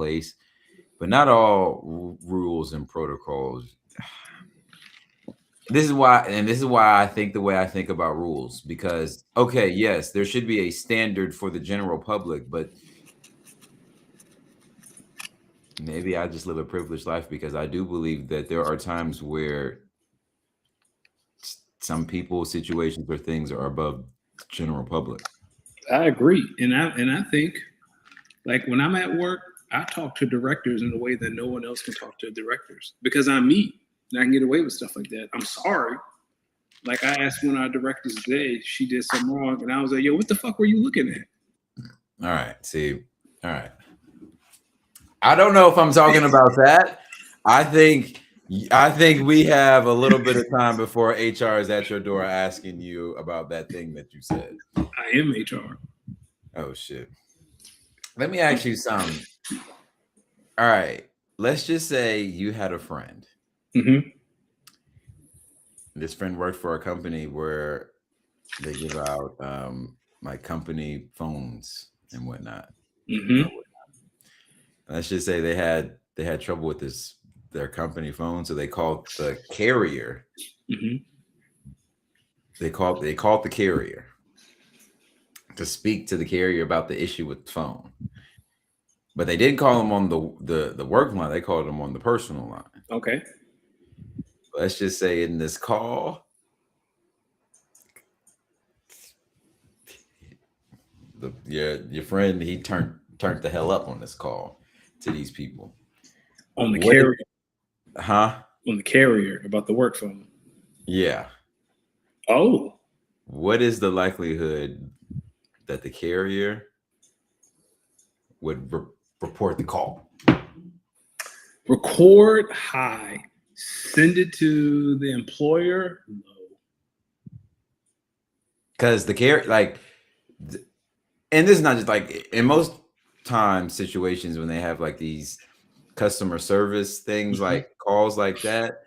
place, but not all rules and protocols. This is why I think the way I think about rules, because okay, yes, there should be a standard for the general public, but maybe I just live a privileged life because I do believe that there are times where some people, situations, or things are above the general public. I agree, and I think like when I'm at work, I talk to directors in a way that no one else can talk to directors because I'm me and I can get away with stuff like that. I'm sorry. Like I asked one of our directors today, she did something wrong, and I was like, "Yo, what the fuck were you looking at?" All right, see, all right. I don't know if I'm talking about that. I think we have a little bit of time before HR is at your door asking you about that thing that you said. I am HR. Oh shit. Let me ask you something. All right. Let's just say you had a friend. Mm-hmm. This friend worked for a company where they give out like company phones and whatnot. Mm-hmm. Let's just say they had trouble with their company phone, so they called the carrier. Mm-hmm. They called the carrier to speak to the carrier about the issue with the phone. But they didn't call them on the work line. They called them on the personal line. Okay. Let's just say in this call, your friend, he turned the hell up on this call to these people. On the carrier. Huh? On the carrier about the work phone. Yeah. Oh. What is the likelihood that the carrier would report the call? Record high. Send it to the employer. Low. Because the carrier, like, and this is not just like in most times situations when they have like these customer service things, like calls like that,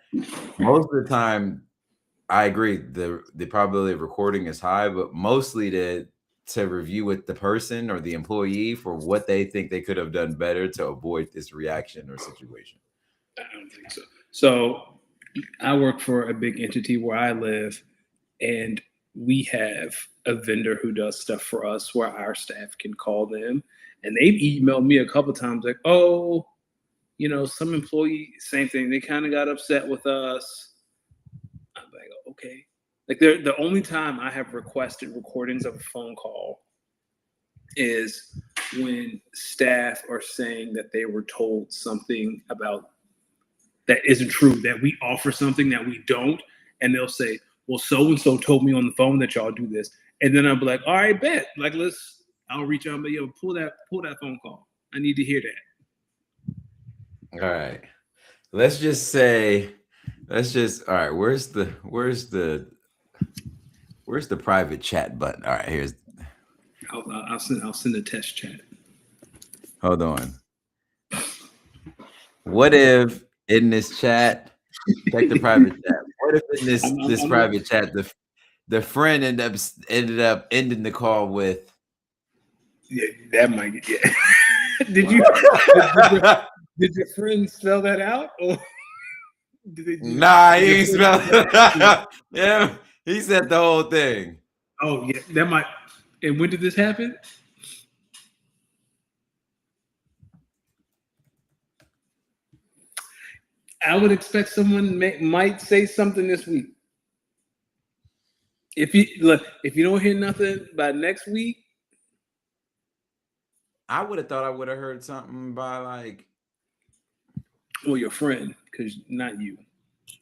most of the time I agree the probability of recording is high, but mostly to review with the person or the employee for what they think they could have done better to avoid this reaction or situation. I don't think so. So I work for a big entity where I live, and we have a vendor who does stuff for us where our staff can call them. And they've emailed me a couple of times like, oh, you know, some employee, same thing. They kind of got upset with us. I'm like, okay. Like the only time I have requested recordings of a phone call is when staff are saying that they were told something about that isn't true, that we offer something that we don't. And they'll say, well, so-and-so told me on the phone that y'all do this. And then I'll be like, all right, bet. Like, I'll reach out and be, yo, pull that phone call. I need to hear that. All right. All right. Where's the private chat button? All right, here's. I'll send a test chat. Hold on. What if in this chat, check the private chat. What if in this private chat, the friend ended up ending the call with? Yeah, that might get. Yeah. Did your friend spell that out? Or nah, he ain't spell it. Yeah, he said the whole thing. Oh yeah, that might. And when did this happen? I would expect someone might say something this week. If you don't hear nothing by next week, I would have thought I would have heard something by like, well, your friend, because not you.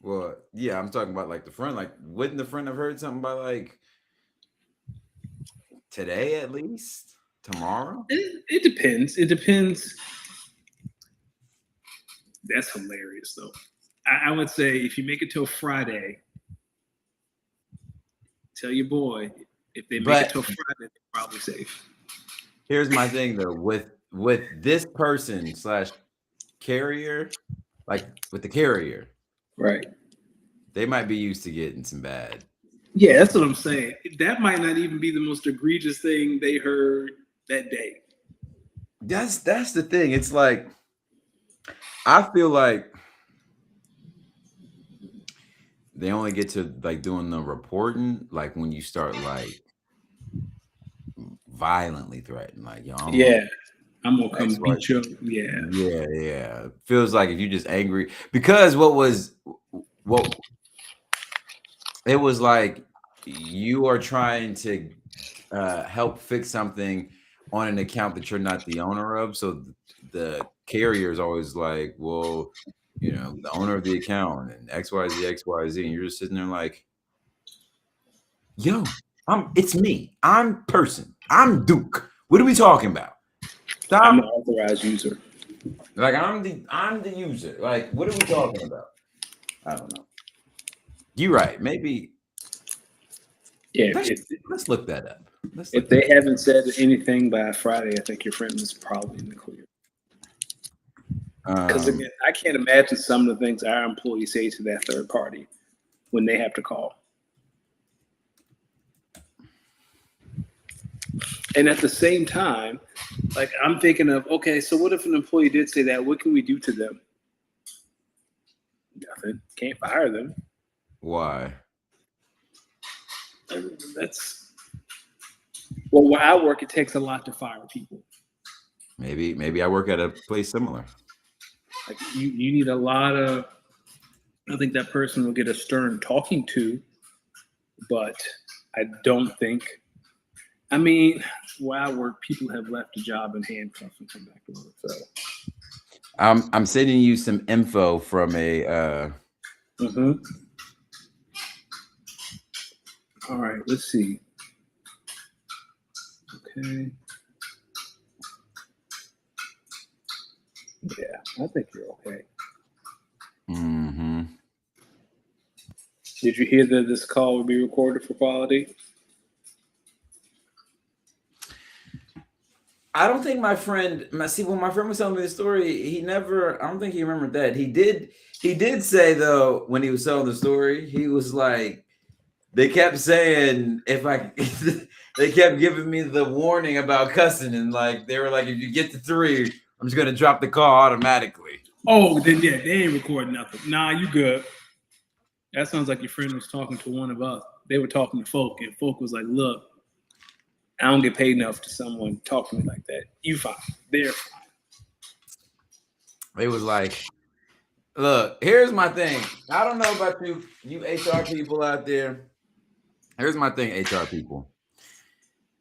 Well, yeah, I'm talking about like the friend. Like, wouldn't the friend have heard something by like today at least? Tomorrow? It depends. It depends. That's hilarious, though. I would say if you make it till Friday, tell your boy. If they make it till Friday, they're probably safe. Here's my thing, though. With this person / carrier, like with the carrier, right? They might be used to getting some bad. Yeah, that's what I'm saying. That might not even be the most egregious thing they heard that day. That's the thing. It's like I feel like they only get to like doing the reporting like when you start like violently threaten, like yo, I'm gonna Yeah, I'm gonna come X, Y, beat you. Yeah, yeah, yeah. Feels like if you just angry because what it was like you are trying to help fix something on an account that you're not the owner of. So the carrier is always like, well, you know, the owner of the account and XYZ, XYZ, and you're just sitting there like, yo, it's me. I'm person. I'm Duke. What are we talking about? I'm an Stop. authorized user. Like I'm the user. Like, what are we talking about? I don't know. You're right. Maybe Yeah, let's look that up. Let's if look that they haven't said anything by Friday, I think your friend is probably in the clear. up. Because again, I can't imagine some of the things our employees say to that third party when they have to call. And at the same time, like I'm thinking of, okay, so what if an employee did say that? What can we do to them? Nothing. Can't fire them. Why? That's well, where I work, it takes a lot to fire people. Maybe I work at a place similar. Like you need a lot of. I think that person will get a stern talking to, but I don't think. I mean, where I work, people have left a job in handcuffs and come back to work. So I'm sending you some info from a all right, let's see. Okay. Yeah, I think you're okay. mm-hmm. Did you hear that this call will be recorded for quality? I don't think my friend when my friend was telling me the story, I don't think he remembered that. He did say though, when he was telling the story, he was like, they kept saying they kept giving me the warning about cussing, and like they were like, if you get to 3, I'm just gonna drop the call automatically. Oh, then yeah, they ain't recording nothing. Nah, you good. That sounds like your friend was talking to one of us. They were talking to Folk, and Folk was like, look, I don't get paid enough to someone talk to me like that. You fine. They're fine. It was like, look, here's my thing. I don't know about you HR people out there. Here's my thing, HR people.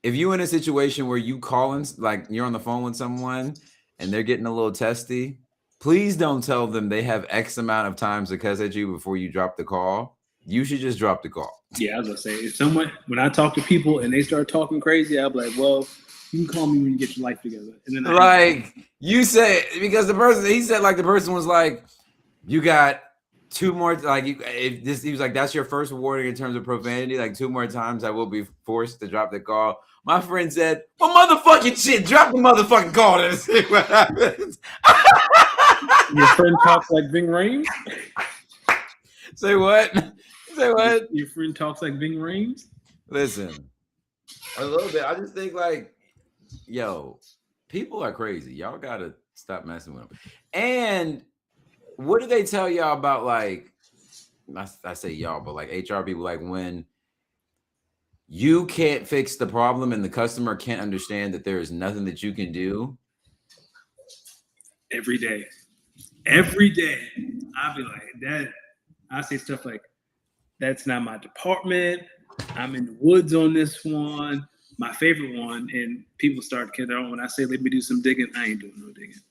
If you in a situation where you calling, like you're on the phone with someone and they're getting a little testy, please don't tell them they have X amount of times to cuss at you before you drop the call. You should just drop the call. Yeah, I was gonna say, if someone, when I talk to people and they start talking crazy, I'll be like, well, you can call me when you get your life together. And then like you say, because he said like the person was like, you got 2 more, like he was like, that's your first warning in terms of profanity, like 2 more times I will be forced to drop the call. My friend said, well, motherfucking shit, drop the motherfucking call and see what happens. Your friend talks like Ving Rhames? Say what? Say what? Your friend talks like Ving Rhames? Listen, a little bit. I just think like, yo, people are crazy. Y'all gotta stop messing with them. And what do they tell y'all about, like, I say y'all, but like HR people, like when you can't fix the problem and the customer can't understand that there is nothing that you can do? Every day. Every day. I'll be like, that. I say stuff like, that's not my department. I'm in the woods on this one. My favorite one, and people start kidding on when I say, let me do some digging. I ain't doing no digging.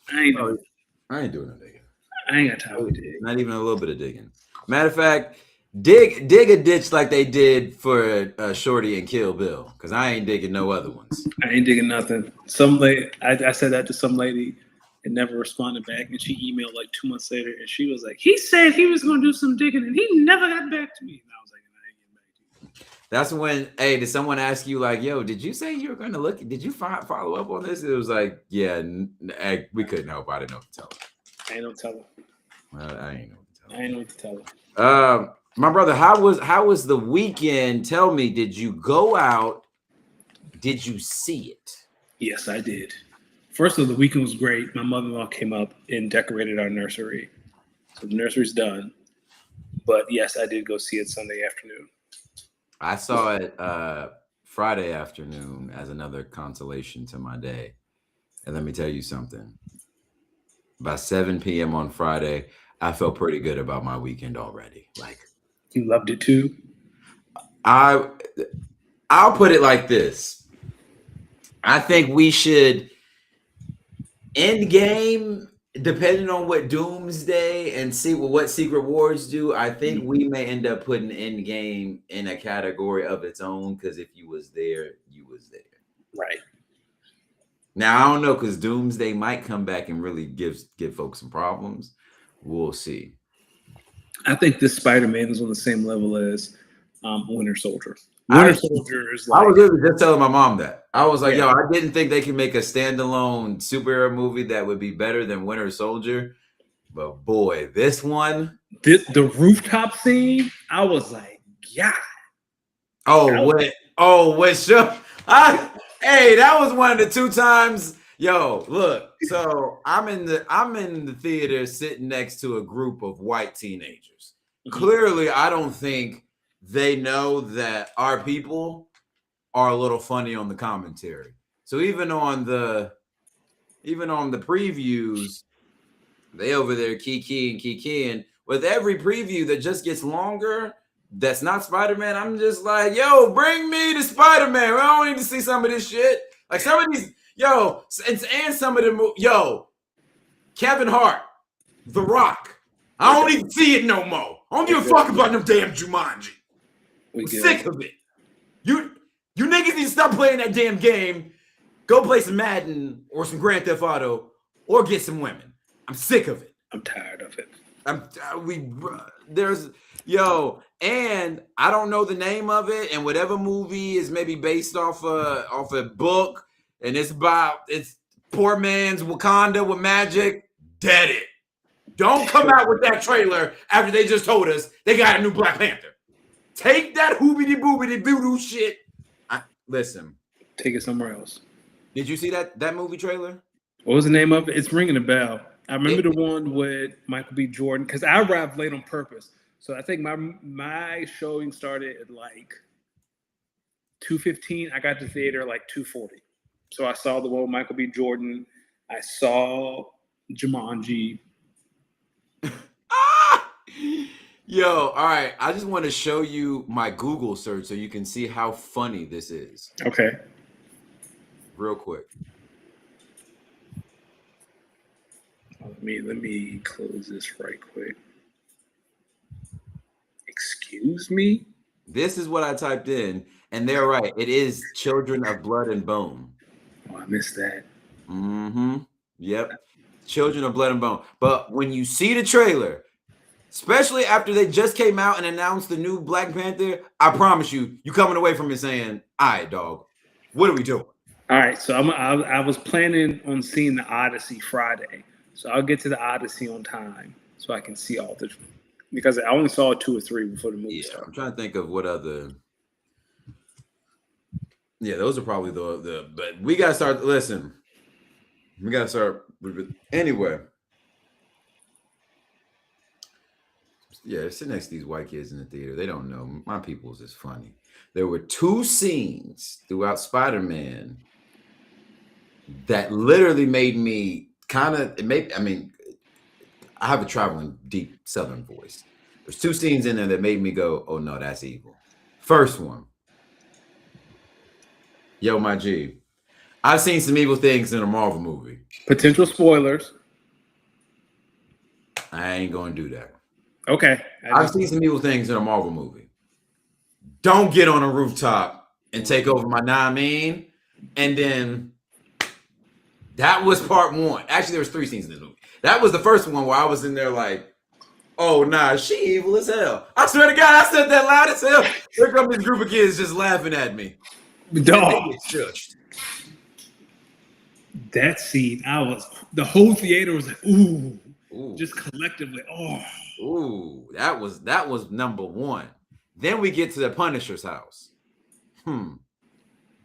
I ain't doing no digging. I ain't got time to dig. Not even a little bit of digging. Matter of fact, dig a ditch like they did for Shorty and Kill Bill, because I ain't digging no other ones. I ain't digging nothing. Some lady, I said that to some lady and never responded back, and she emailed like 2 months later, and she was like, he said he was going to do some digging, and he never got back to me. And I was like, I ain't getting back to you. That's when, hey, did someone ask you like, yo, did you say you were going to look? Did you follow up on this? It was like, yeah, we couldn't help. I didn't know what to tell her. I ain't no telling. I ain't know what to tell her. I ain't know what to tell her. My brother, how was the weekend? Tell me, did you go out? Did you see it? Yes, I did. First of all, the weekend was great. My mother-in-law came up and decorated our nursery. So the nursery's done. But yes, I did go see it Sunday afternoon. I saw it Friday afternoon as another consolation to my day. And let me tell you something. By 7 p.m. on Friday, I felt pretty good about my weekend already. Like, You loved it too? I'll put it like this. I think we should end game, depending on what Doomsday and see what Secret Wars do. I think we may end up putting end game in a category of its own, because if you was there, you was there. Right. Now I don't know, because Doomsday might come back and really give folks some problems. We'll see. I think this Spider-Man is on the same level as Winter Soldier. Winter Soldier is like, I was literally just telling my mom that. I was like, yo, I didn't think they could make a standalone superhero movie that would be better than Winter Soldier. But boy, this one. The rooftop scene, I was like, yeah. Hey, that was one of the 2 times. Yo, look. So I'm in the theater sitting next to a group of white teenagers. Clearly, I don't think they know that our people are a little funny on the commentary. So even on the previews, they over there kikiing. With every preview that just gets longer, that's not Spider-Man, I'm just like, yo, bring me to Spider-Man. I don't need to see some of this shit. Like some of these, and some of them, Kevin Hart, The Rock. I don't even see it no more. I don't give a fuck about them damn Jumanji. I'm sick of it. You niggas need to stop playing that damn game. Go play some Madden or some Grand Theft Auto or get some women. I'm sick of it. I'm tired of it. And I don't know the name of it, and whatever movie is maybe based off a book, and it's poor man's Wakanda with magic. Dead it. Don't come out with that trailer after they just told us they got a new Black Panther. Take that hoobity boobity voodoo shit. Listen. Take it somewhere else. Did you see that movie trailer? What was the name of it? It's ringing a bell. I remember the one with Michael B. Jordan, because I arrived late on purpose. So I think my showing started at like 2:15. I got to the theater like 2:40. So I saw the one with Michael B. Jordan. I saw Jumanji. Yo, all right. I just want to show you my Google search so you can see how funny this is. Okay. Real quick. Let me close this right quick. Excuse me? This is what I typed in, and they're right. It is Children of Blood and Bone. Oh, I missed that. Mm-hmm. Yep. Children of Blood and Bone. But when you see the trailer, especially after they just came out and announced the new Black Panther, I promise you coming away from it saying, all right, dog, what are we doing? All right, so I was planning on seeing the Odyssey Friday. So I'll get to the Odyssey on time so I can see all the, because I only saw 2 or 3 before the movie started. I'm trying to think of what other. Yeah, those are probably the but we gotta start. Listen, we gotta start anyway. Yeah, sitting next to these white kids in the theater. They don't know. My people's is funny. There were 2 scenes throughout Spider-Man that literally made me I have a traveling deep Southern voice. There's 2 scenes in there that made me go, oh no, that's evil. First one. Yo, my G. I've seen some evil things in a Marvel movie. Potential spoilers. I ain't gonna do that. Okay. I've seen some evil things in a Marvel movie. Don't get on a rooftop and take over my mean. And then that was part 1. Actually, there was 3 scenes in this movie. That was the first one where I was in there like, oh nah, she evil as hell. I swear to God, I said that loud as hell. Here comes this group of kids just laughing at me. Dog. That scene, the whole theater was like, ooh. Just collectively, oh. Ooh, that was number 1. Then we get to the Punisher's house.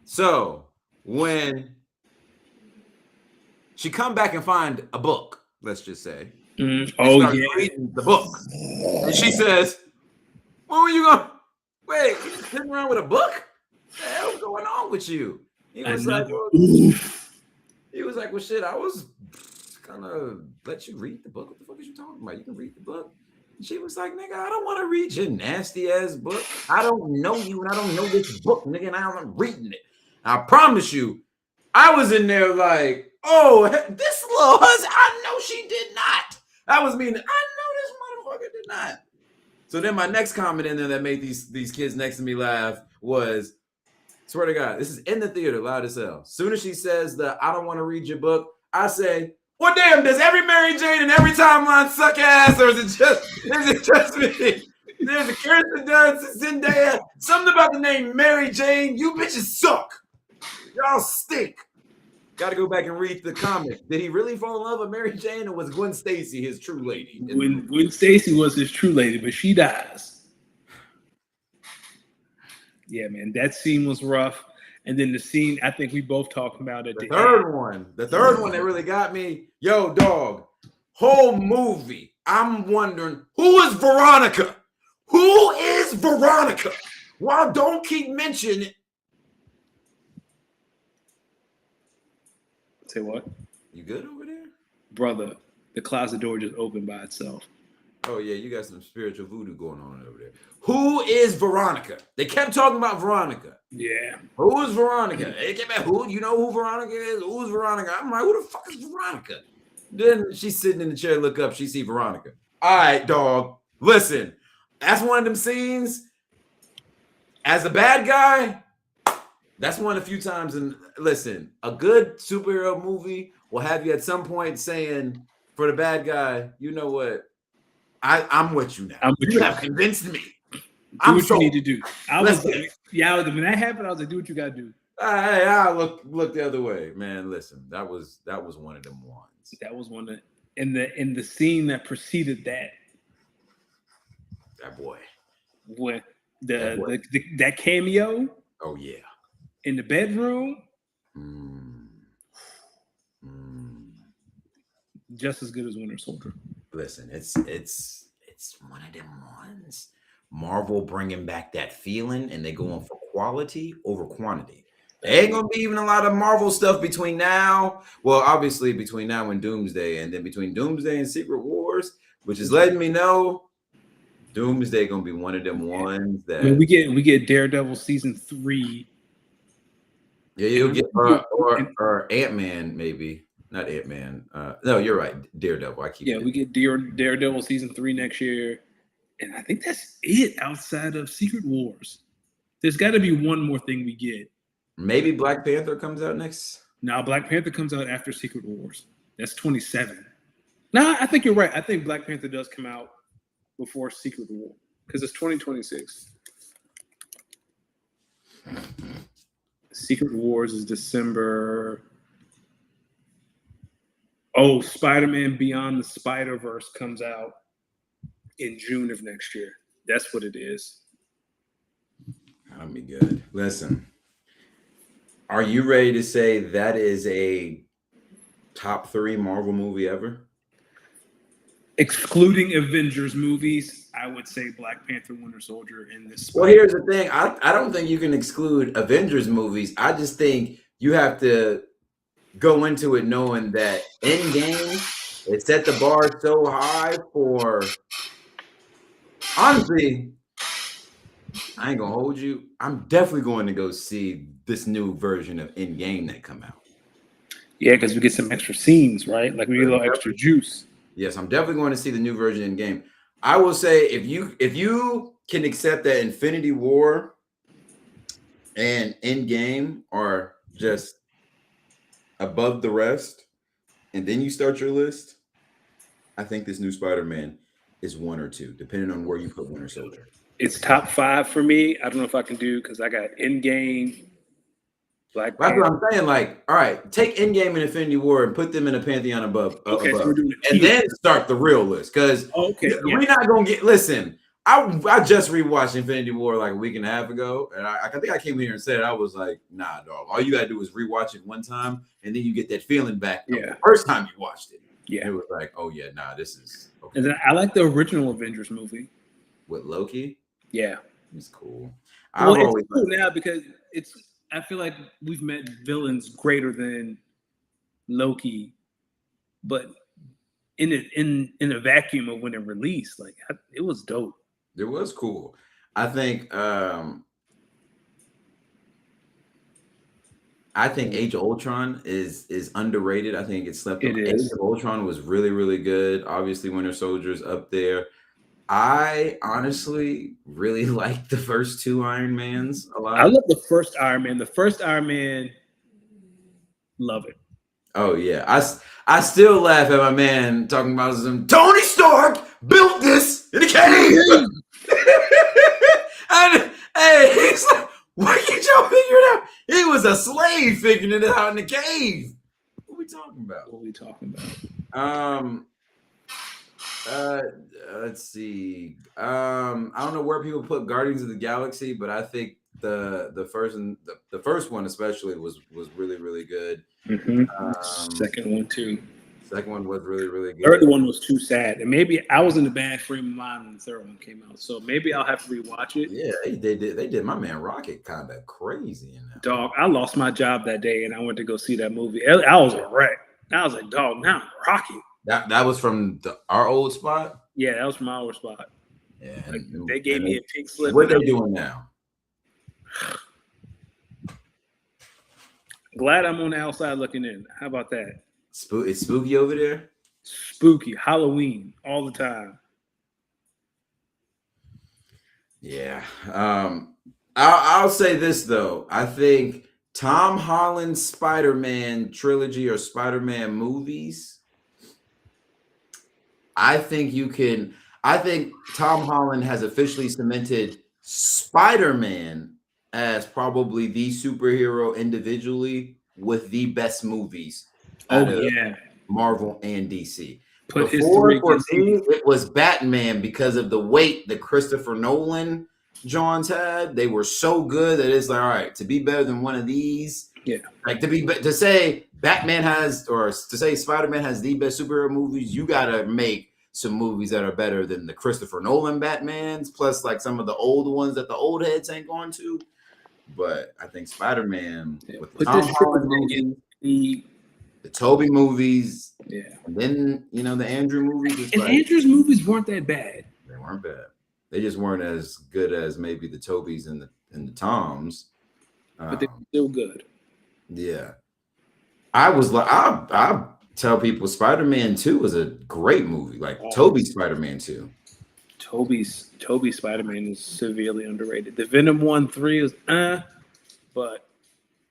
So when She come back and find a book, let's just say. Oh, starts yeah. reading the book. And she says, "When were you going? Wait, you just sitting around with a book? What the hell's going on with you?" He was like, well, shit, I was gonna let you read the book. What the fuck is you talking about? You can read the book." And she was like, "Nigga, I don't want to read your nasty ass book. I don't know you and I don't know this book, nigga, and I'm reading it. I promise you, I was in there like, oh, this little husband, I know she did not. That was me. I know this motherfucker did not." So then my next comment in there that made these kids next to me laugh was, swear to God, this is in the theater, loud as hell. Soon as she says that I don't want to read your book, I say, well, damn, does every Mary Jane and every timeline suck ass, or is it just me? There's a Kirsten Dunst, Zendaya, something about the name Mary Jane. You bitches suck. Y'all stink. Got to go back and read the comic. Did he really fall in love with Mary Jane, or was Gwen Stacy his true lady? Gwen Stacy was his true lady, but she dies. Yeah, man, that scene was rough. And then the scene, I think we both talked about it. The third one that really got me. Yo, dog, whole movie, I'm wondering, who is Veronica? Who is Veronica? Well, don't keep mentioning it. Say what? You good over there? Brother, the closet door just opened by itself. Oh, yeah, you got some spiritual voodoo going on over there. Who is Veronica? They kept talking about Veronica. Yeah. Who is Veronica? They kept at who? You know who Veronica is? Who's Veronica? I'm like, who the fuck is Veronica? Then she's sitting in the chair, look up, she see Veronica. All right, dog, listen. That's one of them scenes. As a bad guy, that's one of the few times. And listen, a good superhero movie will have you at some point saying, for the bad guy, you know what? I'm with you now. You have convinced me. Do what you need to do. I was like, when that happened, I was like, do what you gotta do. I look the other way, man. Listen, that was one of them ones. That was one of in the scene that preceded that. That boy. When that cameo. Oh yeah. In the bedroom. Just as good as Winter Soldier. Listen, it's one of them ones. Marvel bringing back that feeling, and they going for quality over quantity. There ain't gonna be even a lot of Marvel stuff between now. Well, obviously between now and Doomsday, and then between Doomsday and Secret Wars, which is letting me know Doomsday gonna be one of them ones that we get Daredevil season 3. Yeah, you'll get or Ant-Man maybe. Not Ant-Man. No, you're right. Daredevil. We get Daredevil season 3 next year. And I think that's it outside of Secret Wars. There's got to be one more thing we get. Maybe Black Panther comes out next. No, Black Panther comes out after Secret Wars. That's 27. No, I think you're right. I think Black Panther does come out before Secret War because it's 2026. Secret Wars is December. Oh, Spider-Man Beyond the Spider-Verse comes out in June of next year. That's what it is. That'll be good. Listen, are you ready to say that is a top 3 Marvel movie ever? Excluding Avengers movies, I would say Black Panther, Winter Soldier, and this. Well, here's the thing. I don't think you can exclude Avengers movies. I just think you have to go into it knowing that Endgame, it set the bar so high for. Honestly, I ain't gonna hold you. I'm definitely going to go see this new version of Endgame that come out. Yeah, because we get some extra scenes, right? Like we get a little extra juice. Yes, I'm definitely going to see the new version in game. I will say if you can accept that Infinity War and Endgame are just above the rest, and then you start your list, I think this new Spider-Man is 1 or 2, depending on where you put Winter Soldier. It's top 5 for me. I don't know if I can do because I got Endgame, Black That's what I'm saying. Like, all right, take Endgame and Infinity War and put them in a pantheon above. Okay, above. So we're doing and then start the real list because we're not gonna get. Listen, I just rewatched Infinity War like a week and a half ago, and I think I came here and said it. I was like, nah, dog. All you gotta do is rewatch it one time, and then you get that feeling back of the first time you watched it. Yeah. And it was like, oh yeah, nah, this is okay. And then I like the original Avengers movie. With Loki. Yeah. It's cool. Well, it's cool now because I feel like we've met villains greater than Loki, but in a vacuum of when it released, like it was dope. It was cool. I think Age of Ultron is underrated. I think it's slept on. Age of Ultron was really, really good. Obviously, Winter Soldier's up there. I honestly really like the first two Iron Mans a lot. I love the first Iron Man. The first Iron Man, love it. Oh yeah, I still laugh at my man talking about some Tony Stark built this in a cave. And hey, he's like, why can't y'all figure it out? He was a slave figuring it out in the cave. What are we talking about? Let's see. I don't know where people put Guardians of the Galaxy, but I think the first one especially was really, really good. Second one too. Second one was really, really good. Third one was too sad, and maybe I was in a bad frame of mind when the third one came out, so maybe I'll have to rewatch it. Yeah, they did my man Rocket kind of crazy in that. Dog, I lost my job that day, and I went to go see that movie. I was a wreck. I was like, dog, now I'm Rocket. That was from our old spot. Yeah, that was from our old spot. Yeah, like, they gave me a pink slip. What are they doing now? Glad I'm on the outside looking in. How about that? It's spooky over there. Spooky Halloween all the time. Yeah. I'll say this though. I think Tom Holland's Spider-Man trilogy or Spider-Man movies. I think Tom Holland has officially cemented Spider-Man as probably the superhero individually with the best movies. Marvel and DC. Before, for me, it was Batman because of the weight that Christopher Nolan Johns had. They were so good that it's like, all right, to be better than one of these, like to say Batman has, or to say Spider-Man has the best superhero movies, you gotta make some movies that are better than the Christopher Nolan Batmans, plus like some of the old ones that the old heads ain't going to. But I think Spider-Man with the Tom Holland movies, the Tobey movies, and then the Andrew movies. And Andrew's movies weren't that bad. They weren't bad. They just weren't as good as maybe the Tobeys and the Toms. But they were still good. Yeah. I tell people Spider-Man 2 was a great movie. Like Tobey's Spider-Man 2. Tobey's Spider-Man is severely underrated. The Venom 1-3 is but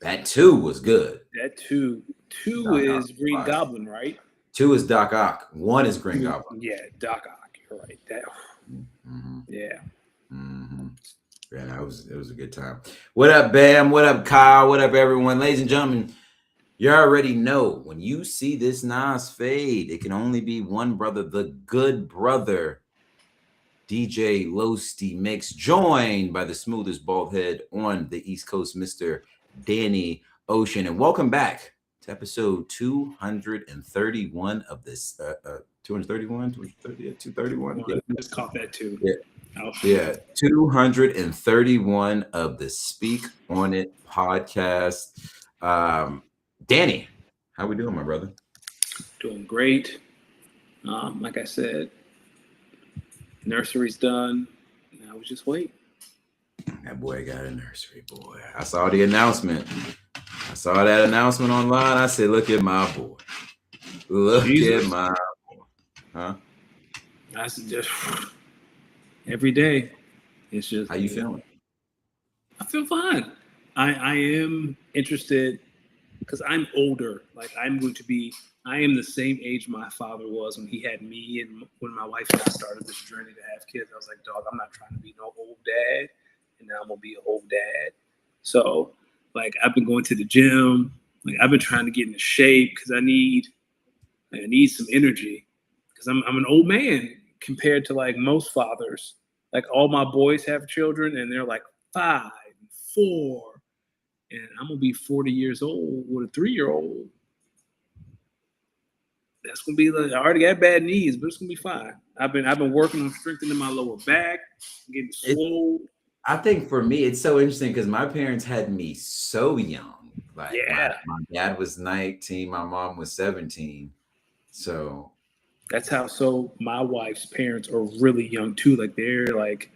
that 2 was good. That 2 is Green Goblin, right? 2 is Doc Ock. 1 is Green Goblin. Yeah, Doc Ock. You're right. That. Yeah. Yeah, it was a good time. What up, Bam? What up, Kyle? What up, everyone? Ladies and gentlemen, you already know when you see this Nas fade, it can only be one brother, the good brother, DJ Losty Mix, joined by the smoothest bald head on the East Coast, Mr. Danny Ocean. And welcome back to episode 231 of this 231. Yeah, just caught that too. Yeah, 231 of the Speak On It podcast. Danny, how we doing, my brother? Doing great. Like I said, nursery's done. Now we just wait. That boy got a nursery, boy. I saw the announcement. I saw that announcement online. I said, look at my boy. Look at my boy. Huh? That's just every day. It's just how you feeling? I feel fine. I am interested because I'm older. Like I am the same age my father was when he had me, and when my wife and I started this journey to have kids. I was like, dog, I'm not trying to be no old dad, and now I'm gonna be an old dad. So like I've been going to the gym. Like I've been trying to get into shape because I need some energy because I'm an old man compared to like most fathers. Like all my boys have children, and they're like 5, 4, and I'm gonna be 40 years old with a 3-year-old. That's gonna be like I already got bad knees, but it's gonna be fine. I've been working on strengthening my lower back, getting swole. I think for me, it's so interesting because my parents had me so young. Like Yeah, my dad was 19, my mom was 17. So that's how. So my wife's parents are really young too. Like they're like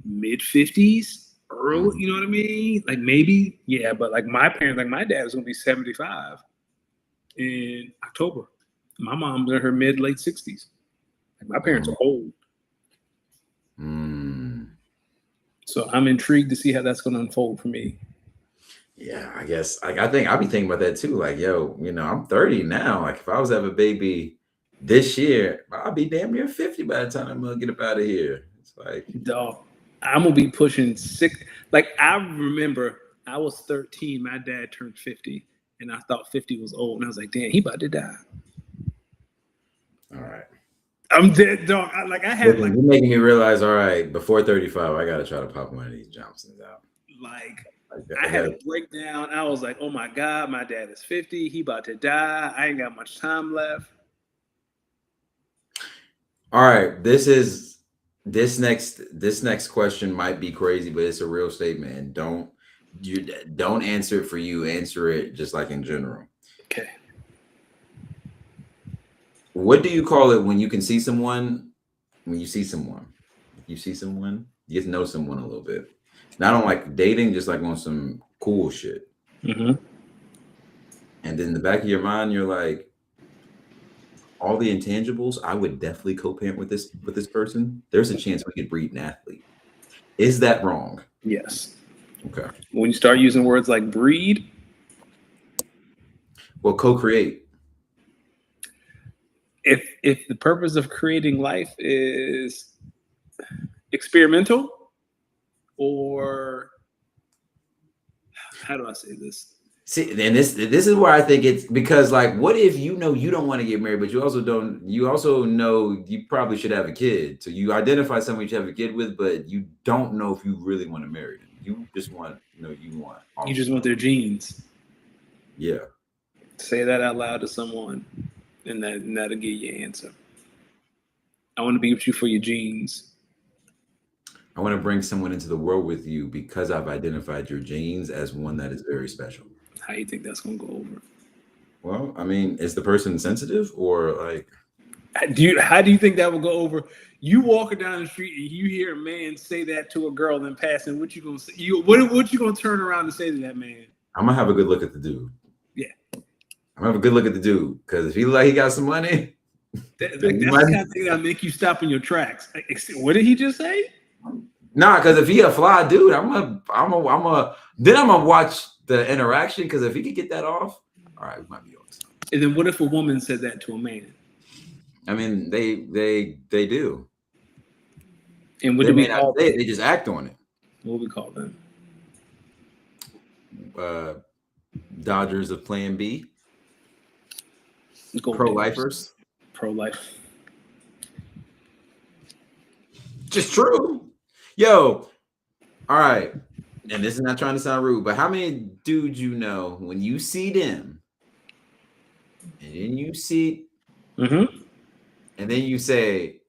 mid-50s, early. You know what I mean? Like maybe, yeah. But like my parents, like my dad is gonna be 75 in October. My mom's in her mid-late 60s. Like my parents are old. So I'm intrigued to see how that's going to unfold for me. yeah, I guess like I think I'll be thinking about that too. Like, yo, I'm 30 now. Like if I was to have a baby this year, I'll be damn near 50 by the time I'm gonna get up out of here. It's like Dog, I'm gonna be pushing 6. Like I remember I was 13, my dad turned 50, and I thought 50 was old. And I was like, damn, he about to die. all right. I'm dead, dog. I had You're making me realize, all right, before 35, I gotta try to pop one of these Johnsons out. I had a breakdown. I was like, oh my God, my dad is 50. He about to die. I ain't got much time left. All right. This next question might be crazy, but it's a real statement. And don't answer it for you. Answer it just like in general. Okay. What do you call it when you can see someone? When you see someone, you get to know someone a little bit. Not on like dating, just like on some cool shit. Mm-hmm. And then in the back of your mind, you're like, all the intangibles, I would definitely co-parent with this person. There's a chance we could breed an athlete. Is that wrong? Yes. Okay. When you start using words like breed, well, co-create. If the purpose of creating life is experimental, or how do I say this? See, and this is where I think it's because like, what if you don't want to get married, but you also know you probably should have a kid. So you identify someone you should have a kid with, but you don't know if you really want to marry them. You just want, you just want their genes. Yeah. Say that out loud to someone, and that'll give you an answer. I want to be with you for your genes. I want to bring someone into the world with you because I've identified your genes as one that is very special. How do you think that's going to go over? Well, I mean, is the person sensitive or like? How do you think that will go over? You walking down the street and you hear a man say that to a girl in passing. What you gonna say? What you gonna turn around and say to that man? I'm gonna have a good look at the dude. Yeah, I'm gonna have a good look at the dude because if he look like he got some money, that's the kind of thing that'll make you stop in your tracks. What did he just say? Nah, because if he a fly dude, I'm gonna watch the interaction because if he could get that off, all right, we might be on something. And then what if a woman said that to a man? I mean, they do. And what do we call them? They just act on it. What do we call them? Dodgers of Plan B. Pro-lifers. Pro-life. Just true. Yo, all right. And this is not trying to sound rude, but how many dudes you know when you see them and then you see and then you say,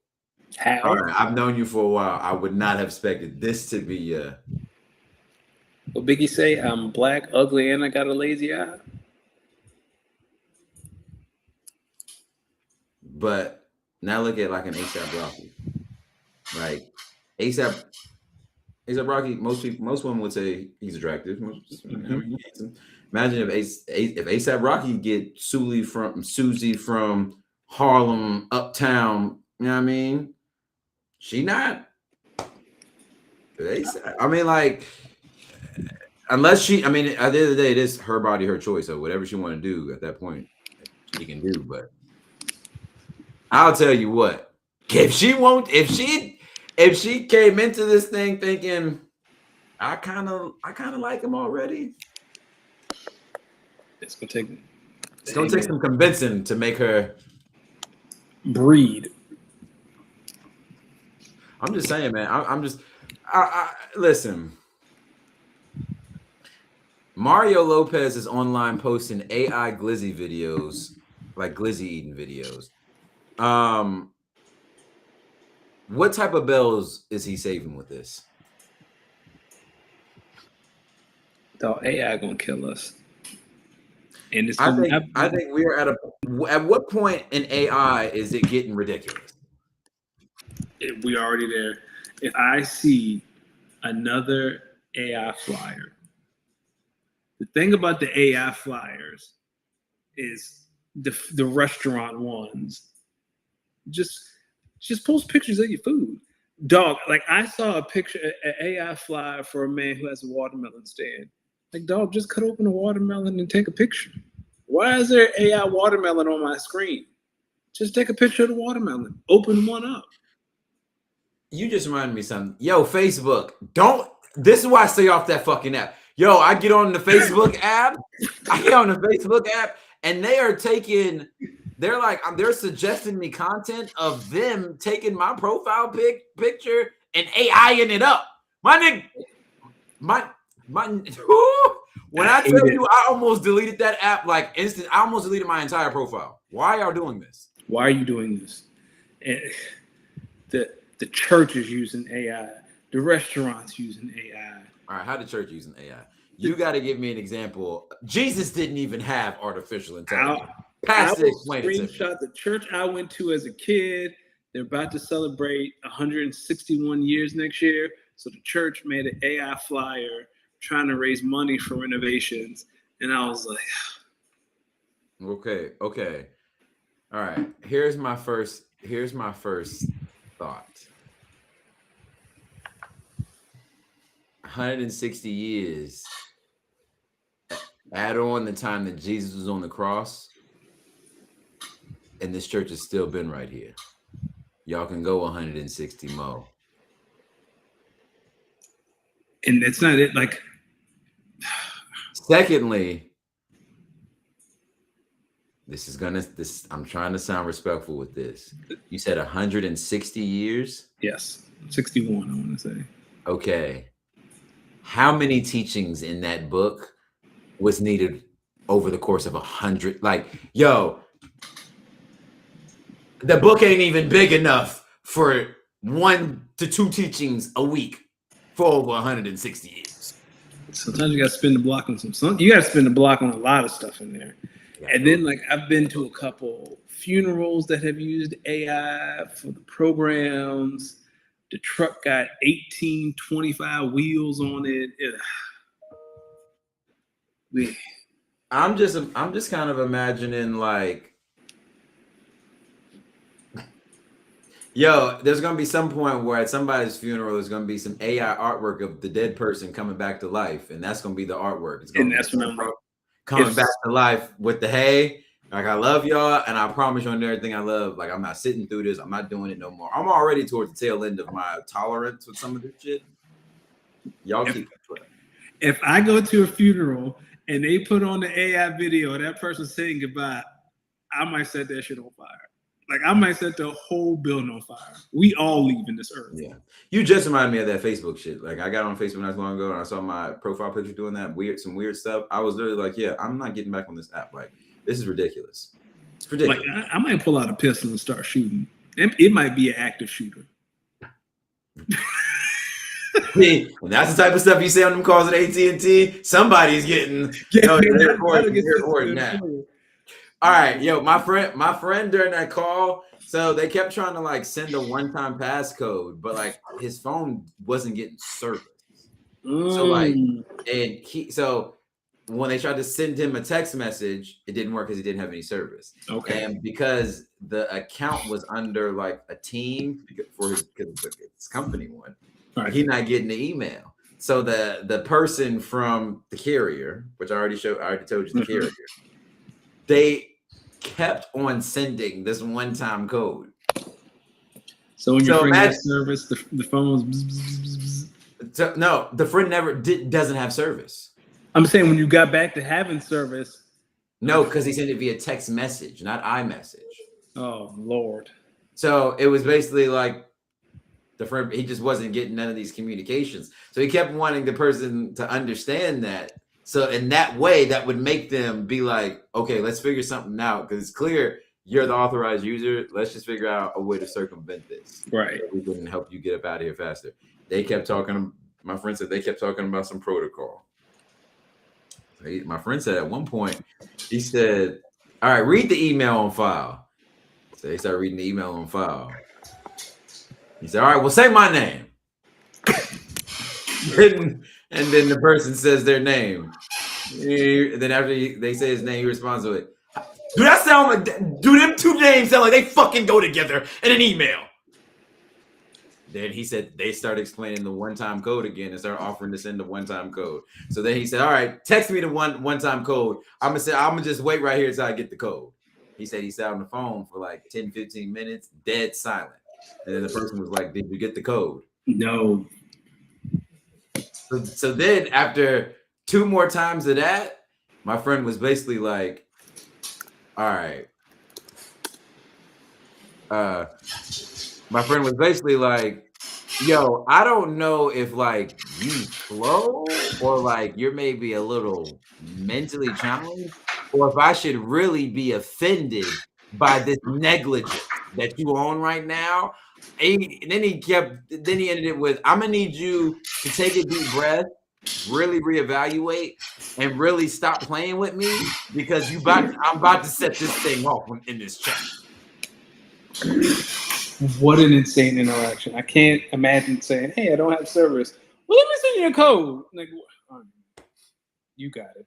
how? All right, I've known you for a while. I would not have expected this to be What Biggie say? I'm black, ugly, and I got a lazy eye. But now look at like an A$AP Rocky. Like A$AP Rocky, most women would say he's attractive. Imagine if A$AP Rocky get Susie from Harlem, Uptown. You know what I mean? She not. I mean, like, unless she. I mean, at the end of the day, it is her body, her choice. So whatever she want to do at that point, she can do. But I'll tell you what. If she came into this thing thinking, I kind of like him already. It's gonna take some convincing to make her breed. I'm just saying, man. I'm just. Listen. Mario Lopez is online posting AI glizzy videos, like glizzy eating videos. What type of bells is he saving with this? The AI gonna kill us. And it's I gonna think we are at what point in AI is it getting ridiculous? we already there. If I see another AI flyer, the thing about the AI flyers is the restaurant ones. Just post pictures of your food. Dog, like I saw a picture, an AI flyer for a man who has a watermelon stand. Like, dog, just cut open a watermelon and take a picture. Why is there AI watermelon on my screen? Just take a picture of the watermelon. Open one up. You just reminded me something. Yo, Facebook, don't. This is why I stay off that fucking app. Yo, I get on the Facebook app. I get on the Facebook app, and they are taking. They're like, they're suggesting me content of them taking my profile picture and AIing it up. My nigga, my. When I tell you, I almost deleted that app like instant. I almost deleted my entire profile. Why are y'all doing this? Why are you doing this? And the church is using AI. The restaurants using AI. All right, how the church using AI? You got to give me an example. Jesus didn't even have artificial intelligence. I will screenshot the church I went to as a kid. They're about to celebrate 161 years next year. So the church made an AI flyer trying to raise money for renovations. And I was like, okay. All right. Here's my first thought. 160 years. Add on the time that Jesus was on the cross, and this church has still been right here. Y'all can go 160 more. And it's not it. Like, secondly, I'm trying to sound respectful with this. You said 160 years? Yes, 61, I want to say. Okay. How many teachings in that book was needed over the course of 100? Like, yo, the book ain't even big enough for 1 to 2 teachings a week for over 160 years. Sometimes you got to spin the block on you got to spin the block on a lot of stuff in there. Yeah, and then, like, I've been to a couple funerals that have used AI for the programs. The truck got 1825 wheels on it. I'm just kind of imagining, like, yo, there's gonna be some point where at somebody's funeral there's gonna be some AI artwork of the dead person coming back to life, and that's gonna be the artwork. It's gonna that's when I'm coming back to life with the hey, like, I love y'all, and I promise you on everything I love. Like, I'm not sitting through this. I'm not doing it no more. I'm already towards the tail end of my tolerance with some of this shit. Y'all keep it. If I go to a funeral and they put on the AI video of that person saying goodbye, I might set that shit on fire. Like, I might set the whole building on fire. We all leaving this earth. Yeah. You just reminded me of that Facebook shit. Like, I got on Facebook not long ago and I saw my profile picture doing that some weird stuff. I was literally like, yeah, I'm not getting back on this app. Like, this is ridiculous. It's ridiculous. Like, I might pull out a pistol and start shooting. It might be an active shooter. See, and that's the type of stuff you say on them calls at AT&T. Somebody's getting recording that. All right, yo, my friend during that call, so they kept trying to, like, send a one-time passcode, but, like, his phone wasn't getting service. So, like, and so when they tried to send him a text message, it didn't work because he didn't have any service. Okay. And because the account was under, like, a team for his company one, right, he's not getting the email. So the person from the carrier, which I already told you the carrier, they kept on sending this one-time code. So when you're bringing service, the phone was bzz, bzz, bzz. No, the friend doesn't have service. I'm saying when you got back to having service. No, because he sent it via text message, not iMessage. Oh, Lord. So it was basically like, the friend, he just wasn't getting none of these communications. So he kept wanting the person to understand that. So in that way, that would make them be like, okay, let's figure something out, because it's clear you're the authorized user. Let's just figure out a way to circumvent this. Right. So we can help you get up out of here faster. They kept talking. My friend said they kept talking about some protocol. My friend said at one point, he said, all right, read the email on file. So they started reading the email on file. He said, all right, well, say my name. And then the person says their name. Then after they say his name, he responds to it. Do that sound like, do them two names sound like they fucking go together in an email? Then he said they started explaining the one-time code again and started offering to send the one-time code. So then he said, all right, text me the one-time code. I'm gonna just wait right here until I get the code. He said he sat on the phone for like 10, 15 minutes, dead silent. And then the person was like, did you get the code? No. So then after 2 more times of that, my friend was basically like, all right. My friend was basically like, yo, I don't know if like you slow or like you're maybe a little mentally challenged, or if I should really be offended by this negligence that you own right now. And then he ended it with, I'm gonna need you to take a deep breath, really reevaluate, and really stop playing with me, because I'm about to set this thing off in this chat. What an insane interaction. I can't imagine saying, hey, I don't have service. Well, let me send you a code. Like, you got it.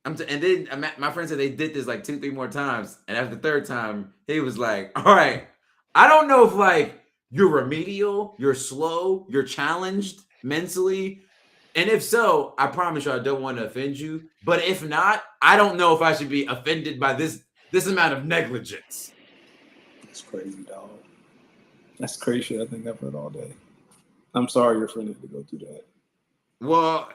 And then my friend said they did this like 2-3 more times. And after the third time, he was like, all right, I don't know if like you're remedial, you're slow, you're challenged mentally. And if so, I promise you I don't want to offend you. But if not, I don't know if I should be offended by this amount of negligence. That's crazy, dog. That's crazy shit I think I've heard all day. I'm sorry your friend had to go through that. Well,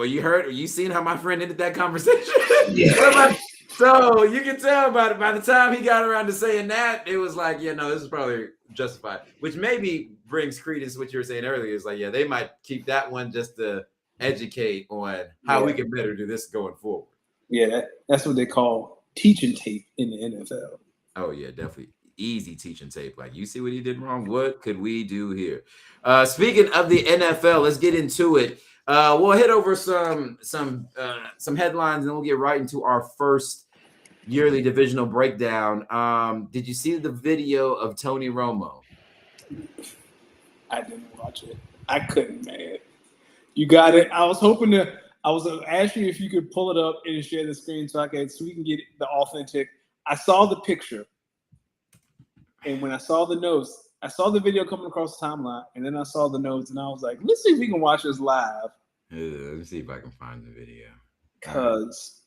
you seen how my friend ended that conversation? Yeah. So you can tell by the time he got around to saying that, it was like, yeah, no, this is probably justified. Which maybe brings credence to what you were saying earlier. Is like, yeah, they might keep that one just to educate on how we can better do this going forward. Yeah, that's what they call teaching tape in the NFL. Oh yeah, definitely easy teaching tape. Like, you see what he did wrong. What could we do here? Speaking of the NFL, let's get into it. We'll hit over some headlines, and we'll get right into our first yearly divisional breakdown. Did you see the video of Tony Romo? I didn't watch it. I couldn't, man. You got it. I was asking if you could pull it up and share the screen so we can get the authentic. I saw the picture, and when I saw the notes, I saw the video coming across the timeline, and then I saw the notes, and I was like, let's see if we can watch this live. Let me see if I can find the video. Because,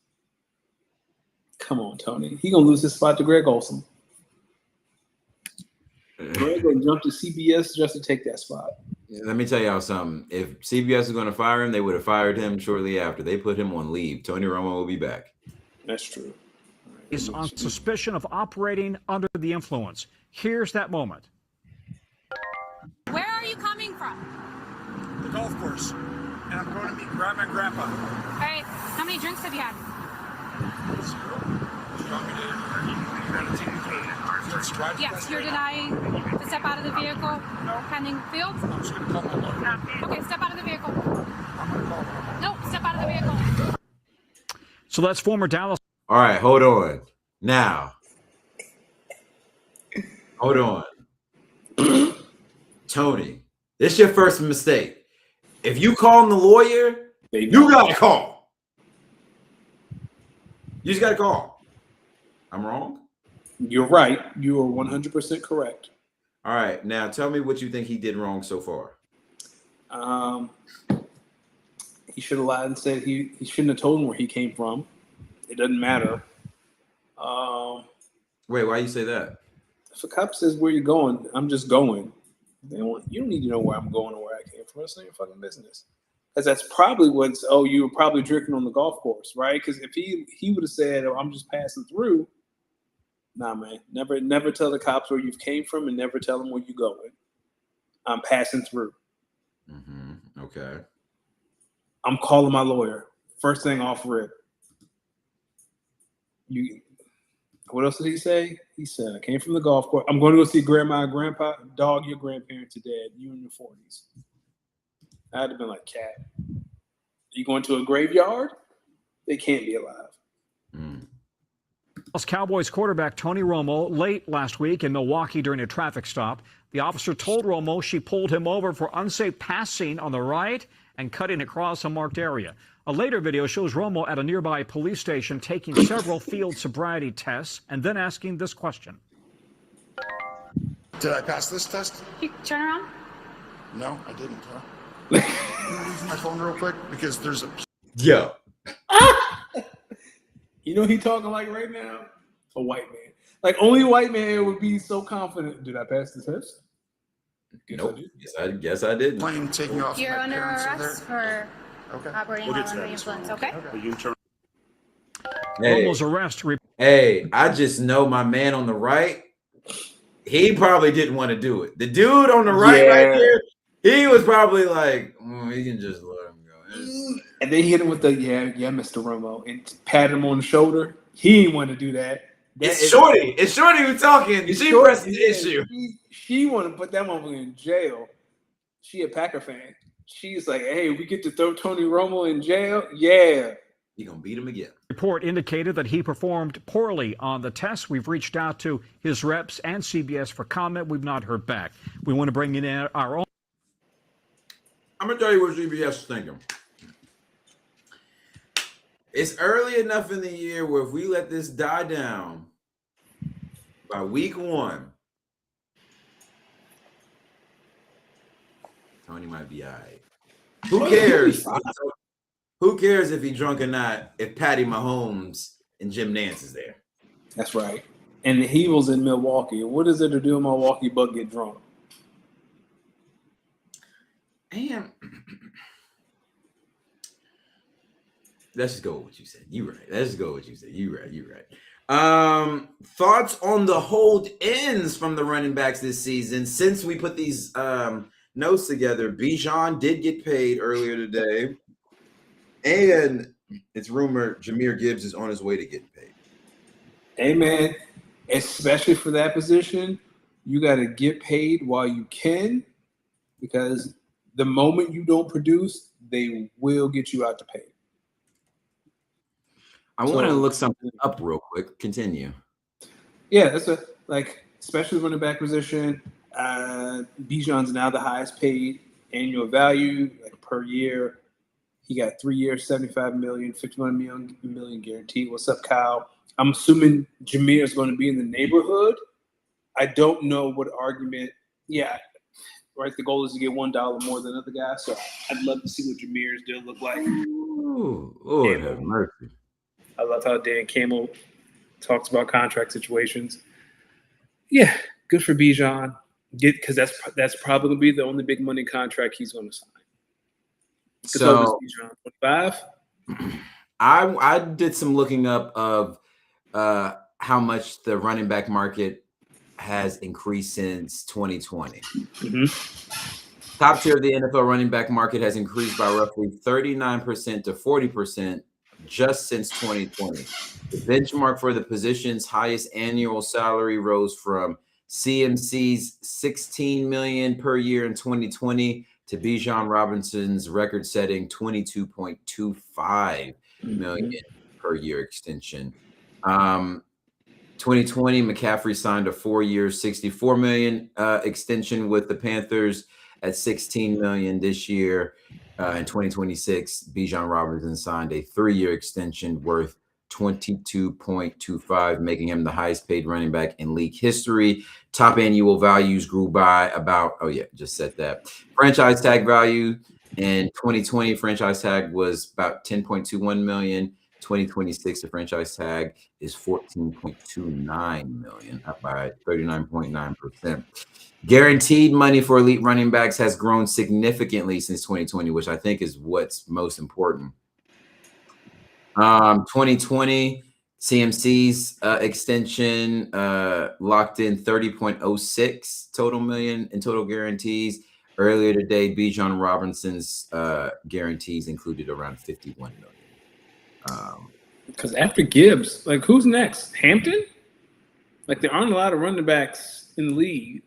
come on, Tony. He going to lose his spot to Greg Olsen. Greg going to jump to CBS just to take that spot. Let me tell y'all something. If CBS is going to fire him, they would have fired him shortly after. They put him on leave. Tony Romo will be back. That's true. Is on suspicion of operating under the influence. Here's that moment. Where are you coming from? The golf course. And I'm going to meet Grandma and Grandpa. All right. How many drinks have you had? 0. Do you want me to Yes, you're denying to step out of the vehicle pending field? I'm just going to call my lawyer. Okay, step out of the vehicle. I'm going to call my lawyer. No, step out of the vehicle. So that's former Dallas. All right, hold on. Now, hold on. Tony, this is your first mistake. If you call the lawyer, you got to call. You just got to call. I'm wrong? You're right. You are 100% correct. All right. Now, tell me what you think he did wrong so far. He should have lied and said he shouldn't have told him where he came from. It doesn't matter. Wait, why you say that? If a cop says where you're going, I'm just going. You don't need to know where I'm going or where I came from. It's not your fucking business. Because that's probably you were probably drinking on the golf course, right? Because if he would have said, I'm just passing through. Nah, man. Never tell the cops where you came from, and never tell them where you're going. I'm passing through. Okay. I'm calling my lawyer. First thing off rip. What else did he say? He said, I came from the golf course. I'm going to go see grandma and grandpa. Dog, your grandparents are dead. You in your 40s. I'd have been like, cat, you going to a graveyard? They can't be alive. Dallas Cowboys quarterback Tony Romo late last week in Milwaukee during a traffic stop. The officer told Romo she pulled him over for unsafe passing on the right and cutting across a marked area. A later video shows Romo at a nearby police station taking several field sobriety tests and then asking this question. Did I pass this test? You turn around. No, I didn't. Huh? Can I use my phone real quick? Because there's a... Yo. You know he talking like right now? A white man. Like only a white man would be so confident. Did I pass the test? Nope. Guess I didn't. plane taking off. You're My under parents are arrest there. for Okay. operating We'll while get to under that the as well. influence, okay? But you can turn. Hey, Romo's arrest. hey, I just know my man on the right. He probably didn't want to do it. The dude on the right, right here, he was probably like, "You can just let him go." And they hit him with the yeah, Mr. Romo, and pat him on the shoulder. He didn't want to do that. It's Shorty. It's Shorty who's talking. She pressed the issue. She wanted to put that motherfucker in jail. She a Packer fan. She's like, hey, we get to throw Tony Romo in jail? Yeah. You gonna beat him again. Report indicated that he performed poorly on the test. We've reached out to his reps and CBS for comment. We've not heard back. We want to bring in our own. I'm gonna tell you what CBS is thinking. It's early enough in the year where if we let this die down by week 1, Tony might be all right. Who cares? Who cares if he's drunk or not if Patty Mahomes and Jim Nance is there? That's right. And the Eagles in Milwaukee. What is it to do in Milwaukee but get drunk? And let's just go with what you said. You right. Let's just go with what you said. You right. You right. Thoughts on the hold ins from the running backs this season? Since we put these notes together, Bijan did get paid earlier today, and it's rumored Jahmyr Gibbs is on his way to getting paid. Hey, man, especially for that position, you got to get paid while you can, because the moment you don't produce, they will get you out to pay. I want to look something up real quick. Continue. Yeah, that's especially running back position. Bijan's now the highest paid annual value per year. He got 3 years, $75 million, $51 million guaranteed. What's up, Kyle? I'm assuming Jahmyr is going to be in the neighborhood. I don't know what argument. Yeah, right. The goal is to get $1 more than other guys. So I'd love to see what Jahmyr's deal look like. Ooh, Lord have mercy. I love how Dan Campbell talks about contract situations. Yeah, good for Bijan. Because that's probably going to be the only big money contract he's going to sign. So Bijan, 25. I did some looking up of how much the running back market has increased since 2020. Mm-hmm. Top tier of the NFL running back market has increased by roughly 39% to 40% just since 2020. The benchmark for the position's highest annual salary rose from CMC's $16 million per year in 2020 to Bijan Robinson's record-setting $22.25 million per year extension. 2020, McCaffrey signed a 4-year, $64 million extension with the Panthers at $16 million this year. In 2026, Bijan Robinson signed a 3-year extension worth $22.25, making him the highest paid running back in league history. Top annual values grew by about, just said that. Franchise tag value in 2020, franchise tag was about $10.21 million. 2026, the franchise tag is $14.29 million, up by 39.9%. Guaranteed money for elite running backs has grown significantly since 2020, which I think is what's most important. 2020, CMC's extension locked in 30.06 total million in total guarantees. Earlier today, Bijan Robinson's guarantees included around 51 million. Because after Gibbs, like who's next? Hampton? Like there aren't a lot of running backs in the league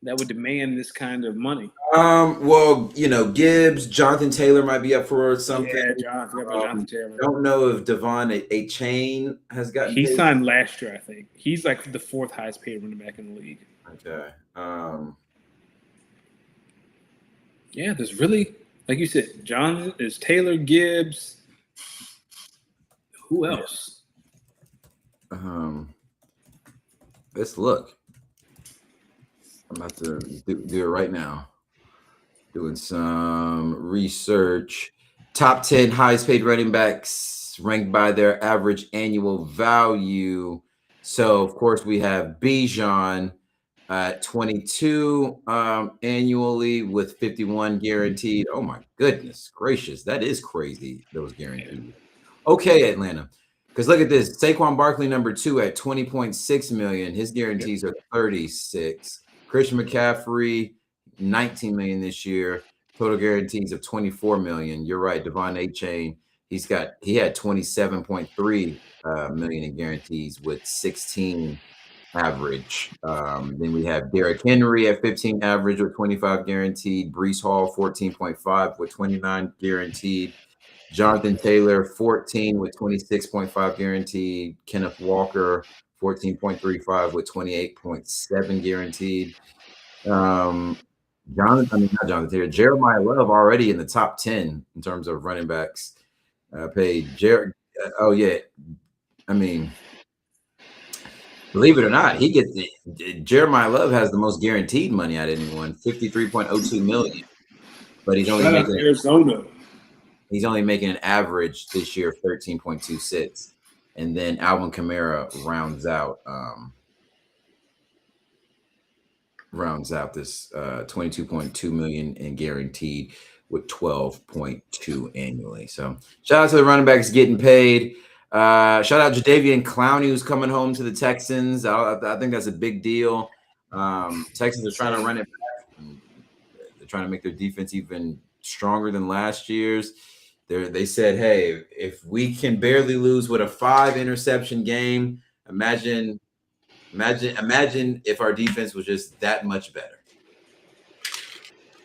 that would demand this kind of money. Well, Gibbs, Jonathan Taylor might be up for something. Yeah, Jonathan Taylor. Don't know if Devon a chain has gotten. He paid. signed last year, I think. He's like the 4th highest paid running back in the league. Okay. Yeah, there's really, like you said, Jonathan is Taylor, Gibbs. Who else? Let's look. I'm about to do it right now. Doing some research. Top 10 highest paid running backs ranked by their average annual value. So, of course, we have Bijan at 22 annually with 51 guaranteed. Oh, my goodness gracious. That is crazy, those guaranteed. Okay, Atlanta. Because look at this. Saquon Barkley, number 2 at 20.6 million. His guarantees are 36. Christian McCaffrey, 19 million this year. Total guarantees of 24 million. You're right, Devon A-Chain. He had 27.3 million in guarantees with 16 average. Then we have Derrick Henry at 15 average with 25 guaranteed. Breece Hall, 14.5 with 29 guaranteed. Jonathan Taylor, 14 with 26.5 guaranteed. Kenneth Walker, 14.35 with 28.7 guaranteed. Not Jonathan Taylor. Jeremiah Love already in the top 10 in terms of running backs paid. Believe it or not, Jeremiah Love has the most guaranteed money out of anyone, 53.02 million. But he's only making Arizona. He's only making an average this year of 13.26. And then Alvin Kamara rounds out this 22.2 million in guaranteed with 12.2 annually. So shout out to the running backs getting paid. Shout out Jadeveon Clowney, who's coming home to the Texans. I think that's a big deal. Texans are trying to run it back. They're trying to make their defense even stronger than last year's. They said, hey, if we can barely lose with a 5 interception game, imagine if our defense was just that much better.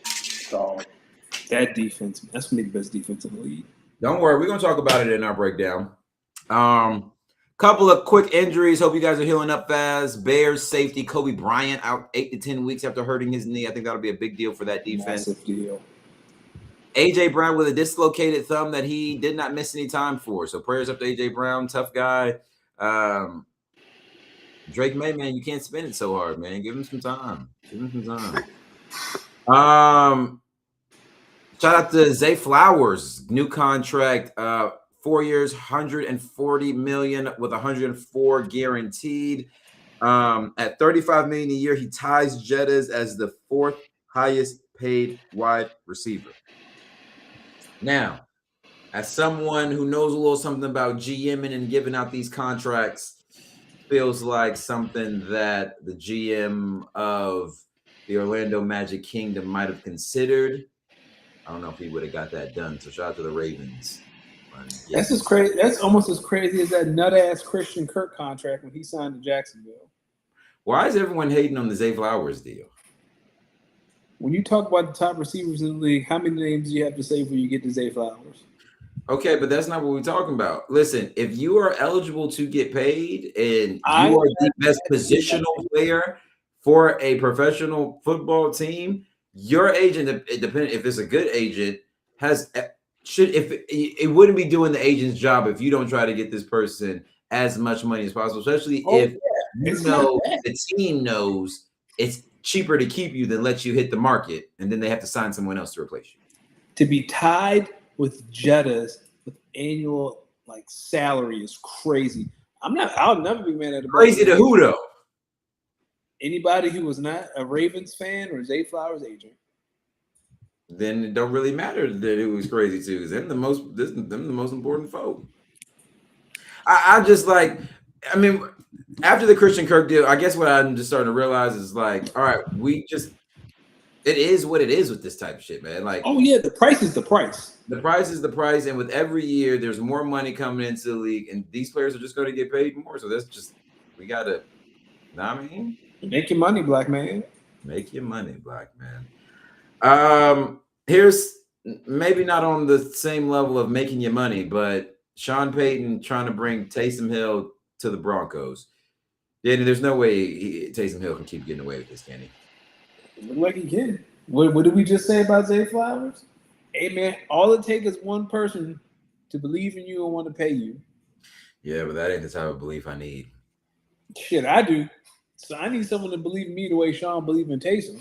So that defense, that's gonna be the best defense in the league. Don't worry, we're gonna talk about it in our breakdown. Couple of quick injuries. Hope you guys are healing up fast. Bears safety Kobe Bryant out 8 to 10 weeks after hurting his knee. I think that'll be a big deal for that defense. Massive deal. AJ Brown with a dislocated thumb that he did not miss any time for. So prayers up to AJ Brown, tough guy. Drake May, man, you can't spin it so hard, man. Give him some time. Shout out to Zay Flowers, new contract, 4 years, 140 million with 104 guaranteed. At 35 million a year, he ties Jettas as the 4th highest paid wide receiver. Now, as someone who knows a little something about GMing and giving out these contracts, feels like something that the GM of the Orlando Magic Kingdom might have considered. I don't know if he would have got that done. So shout out to the Ravens. That's as crazy. That's almost as crazy as that nut-ass Christian Kirk contract when he signed to Jacksonville. Why is everyone hating on the Zay Flowers deal? When you talk about the top receivers in the league, how many names do you have to say before you get to Zay Flowers? Okay, but that's not what we're talking about. Listen, if you are eligible to get paid and you are the best positional player for a professional football team, your agent, depending if it's a good agent, it wouldn't be doing the agent's job if you don't try to get this person as much money as possible, especially if the team knows it's cheaper to keep you than let you hit the market, and then they have to sign someone else to replace you. To be tied with Jettas with annual salary is crazy. I'll never be mad at it. Crazy to who though? Anybody who was not a Ravens fan or Zay Flowers agent. Then it don't really matter that it was crazy too. Them the most important folk. After the Christian Kirk deal, I guess what I'm just starting to realize is all right, we just It is what it is with this type of shit, man. Like, Oh yeah, the price is the price. the price is the price, and with every year, there's more money coming into the league, and these players are just going to get paid more. So that's just we gotta. I mean, Make your money, black man. make your money, black man. Here's maybe not on the same level of making your money, but Sean Payton trying to bring Taysom Hill to the Broncos. Danny, there's no way Taysom Hill can keep getting away with this, can he? Look like he can. What did we just say about Zay Flowers? Hey man, all it takes is one person to believe in you and want to pay you. Yeah, but that ain't the type of belief I need. Shit, I do. So I need someone to believe in me the way Sean believed in Taysom.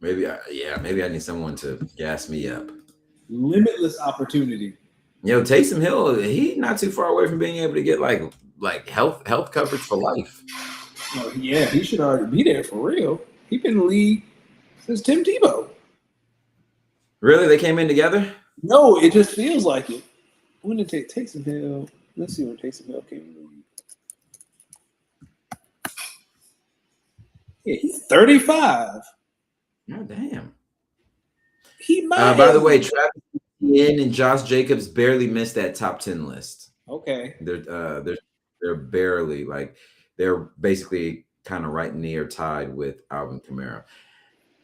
Maybe I need someone to gas me up. Limitless opportunity. Yo, Taysom Hill, he not too far away from being able to get like health coverage for life. Oh, yeah, he should already be there for real. He been in the league since Tim Tebow. Really? They came in together? No, it just feels like it. When did Taysom Hill? Let's see when Taysom Hill came in the league. Yeah, he's 35. Oh, damn. He might. By the way, Travis Etienne and Josh Jacobs barely missed that top 10 list. Okay. They're barely like they're basically kind of right near tied with Alvin Kamara.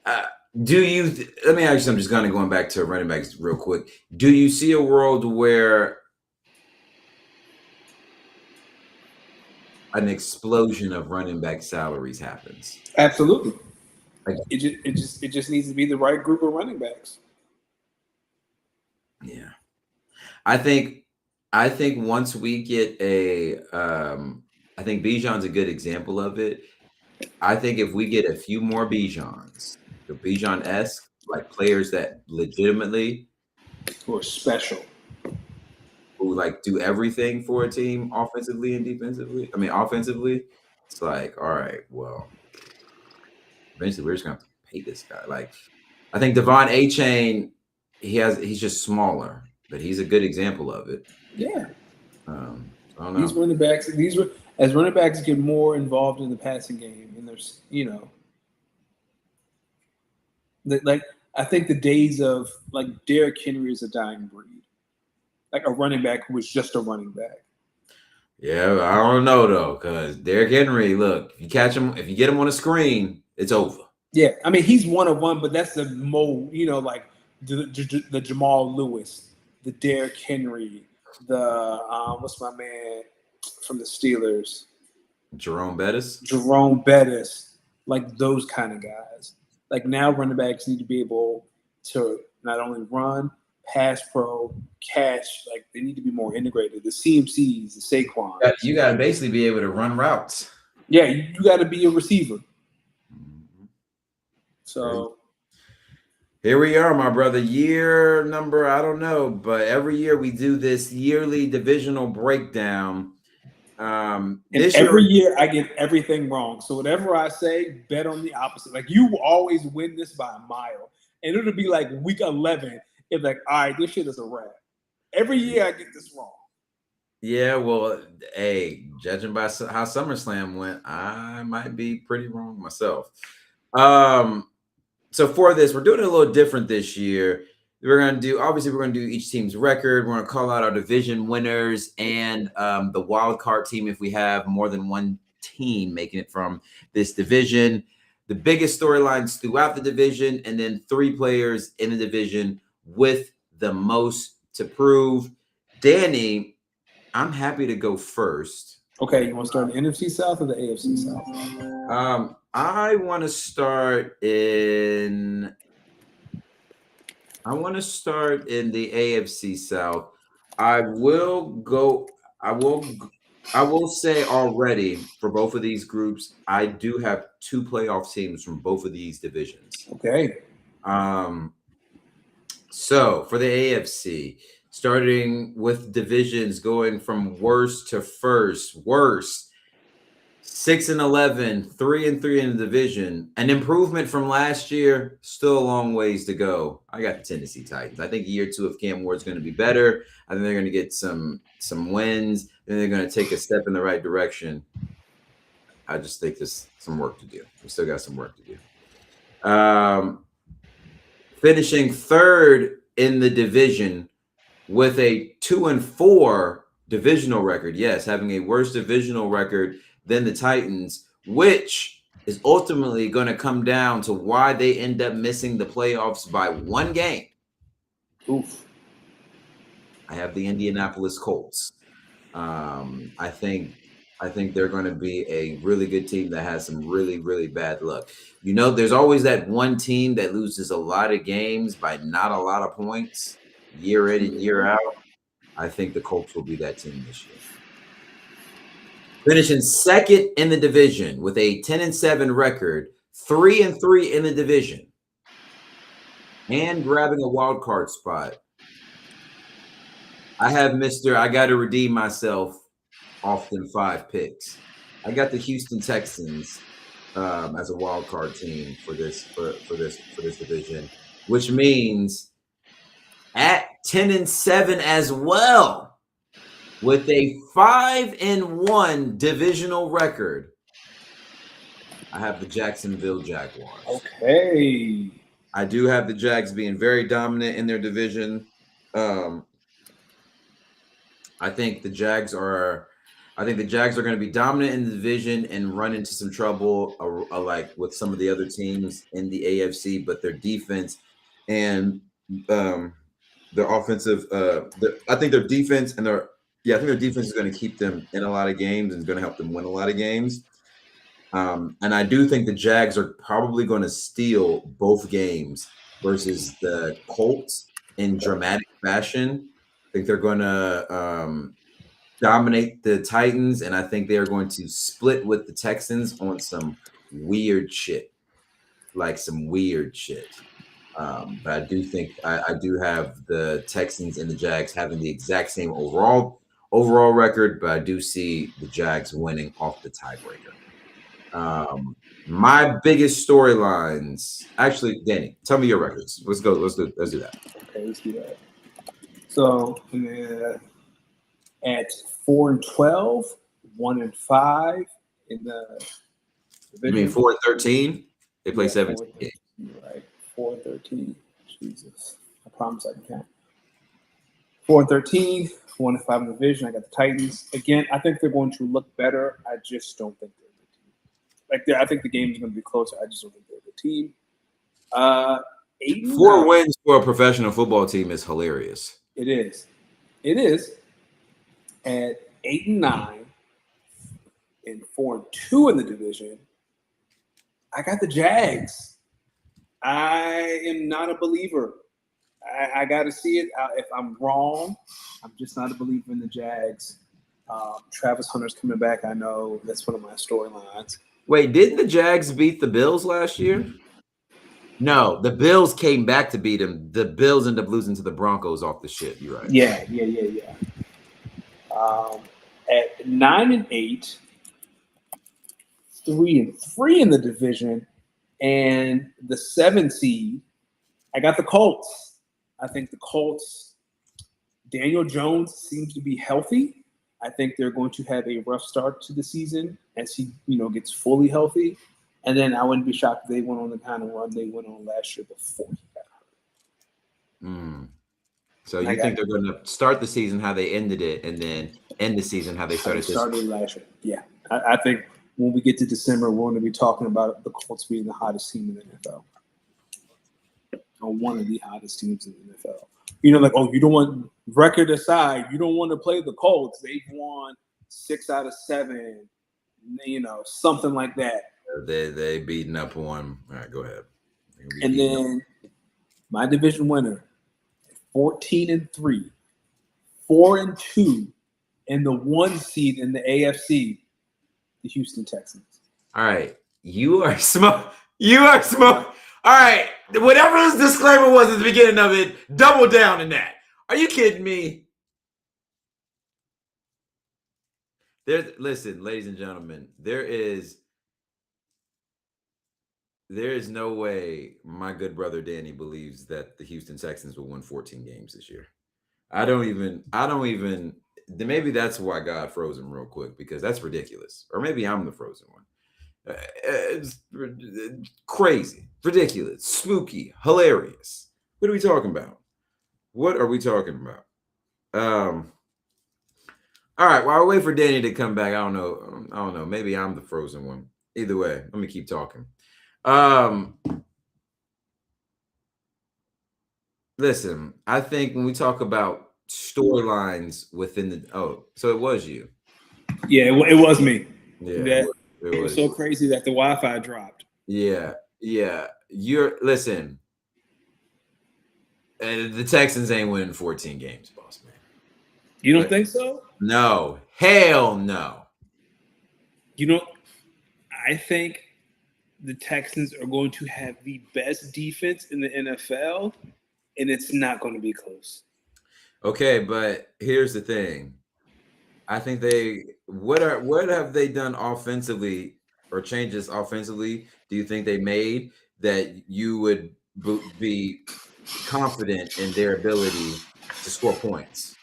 Let me ask you something, just kind of going back to running backs real quick. Do you see a world where an explosion of running back salaries happens? Absolutely. Like, It just needs to be the right group of running backs. yeah. I think once we get I think Bijan's a good example of it. I think if we get a few more Bijans, the Bijan-esque, like players that legitimately Who are special. who like do everything for a team offensively and defensively. I mean, offensively, it's like, all right, well, eventually we're just gonna have to pay this guy. Like, I think Devon A-Chain, he's just smaller, but he's a good example of it. Yeah. I don't know. These running backs, as running backs get more involved in the passing game, and there's, like I think the days of like Derrick Henry is a dying breed. Like a running back who was just a running back. Yeah, I don't know though, because Derrick Henry, look, if you get him on a screen, it's over. Yeah, I mean he's one of one, but that's the mold, like the Jamal Lewis, the Derrick Henry, the what's my man from the Steelers? Jerome Bettis, like those kind of guys. Like now running backs need to be able to not only run, pass pro, catch, like they need to be more integrated. The CMCs, the Saquon. you got to basically be able to run routes. Yeah, you got to be a receiver. So here we are, my brother. Year number, I don't know, but every year we do this yearly divisional breakdown. And every year I get everything wrong. So whatever I say, bet on the opposite. Like you always win this by a mile. And it'll be like week 11. It's like, all right, this shit is a wrap. Every year I get this wrong. Yeah, well, hey, judging by how SummerSlam went, I might be pretty wrong myself. So for this, we're doing it a little different this year. We're going to do each team's record. We're going to call out our division winners and the wild card team if we have more than one team making it from this division. The biggest storylines throughout the division, and then 3 players in the division with the most to prove. Danny, I'm happy to go first. Okay, you want to start in the NFC South or the AFC South? I want to start in the AFC South. I will say already for both of these groups, I do have 2 playoff teams from both of these divisions. Okay. So for the AFC, starting with divisions going from worst to first. Worst, 6-11, 3-3 in the division. An improvement from last year, still a long ways to go. I got the Tennessee Titans. I think year 2 of Cam Ward's going to be better. I think they're going to get some wins. Then they're going to take a step in the right direction. I just think there's some work to do. We still got some work to do. Finishing third in the division with a 2-4 divisional record. Yes, having a worse divisional record than the Titans, which is ultimately going to come down to why they end up missing the playoffs by 1 game. Oof. I have the Indianapolis Colts. I think they're going to be a really good team that has some really, really bad luck. You know, there's always that one team that loses a lot of games by not a lot of points year in and year out. I think the Colts will be that team this year. Finishing second in the division with a 10-7 record, 3-3 in the division, and grabbing a wild card spot. I have I got to redeem myself often 5 picks. I got the Houston Texans as a wild card team for this division, which means at 10-7 as well, with a 5-1 divisional record, I have the Jacksonville Jaguars. Okay. I do have the Jags being very dominant in their division. I think the Jags are going to be dominant in the division and run into some trouble, like with some of the other teams in the AFC. But their defense and their offensive, I think their defense and I think their defense is going to keep them in a lot of games and is going to help them win a lot of games. And I do think the Jags are probably going to steal both games versus the Colts in dramatic fashion. I think they're going to dominate the Titans, and I think they are going to split with the Texans on some weird shit. But I do think I do have the Texans and the Jags having the exact same overall record, but I do see the Jags winning off the tiebreaker. My biggest storylines, actually, Danny, tell me your records. Let's do that. Okay, let's do that. So at 4-12, 1-5 in the division. You mean 4-13? They play 17 games. Right, 4-13. Jesus, I promise I can count. 4-13, 1-5 in the division. I got the Titans. Again, I think they're going to look better. I just don't think they're a good team. I think the game is going to be closer. I just don't think they're a good team. 4 wins for a professional football team is hilarious. It is. At 8-9 and 4-2 in the division, I got the Jags. I am not a believer. I got to see it. If I'm wrong, I'm just not a believer in the Jags. Travis Hunter's coming back. I know that's one of my storylines. Wait, didn't the Jags beat the Bills last year? No, the Bills came back to beat them. The Bills ended up losing to the Broncos off the ship. You're right. Yeah. At 9-8, 3-3 in the division, and the 7 seed, I got the Colts. I think the Colts, Daniel Jones seems to be healthy. I think they're going to have a rough start to the season as he, gets fully healthy. And then I wouldn't be shocked if they went on the kind of run they went on last year before he got hurt. So you think they're going to start the season how they ended it, and then end the season how they started last year? Yeah, I think when we get to December, we're going to be talking about the Colts being the hottest team in the NFL, or one of the hottest teams in the NFL. You don't want record aside, you don't want to play the Colts. They've won 6 out of 7, something like that. They beating up on. All right, go ahead. And then my division winner, 14-3, 4-2, and the 1 seed in the AFC, the Houston Texans. All right, you are smart. All right, whatever this disclaimer was at the beginning of it, double down in that. Are you kidding me? Listen, ladies and gentlemen, there is no way my good brother Danny believes that the Houston Texans will win 14 games this year. I don't even. Maybe that's why God froze him real quick, because that's ridiculous. Or maybe I'm the frozen one. It's crazy, ridiculous, spooky, hilarious. What are we talking about? What are we talking about? All right. While I wait for Danny to come back, I don't know. Maybe I'm the frozen one. Either way, let me keep talking. Listen, I think when we talk about storylines within the so it was you. Yeah, it was me. Yeah, it was so crazy that the Wi-Fi dropped. Yeah. Listen. The Texans ain't winning 14 games, boss man. You don't think so? No, hell no. I think the Texans are going to have the best defense in the NFL, and it's not going to be close. Okay, but here's the thing. I think what have they done offensively or changes offensively do you think they made that you would be confident in their ability to score points?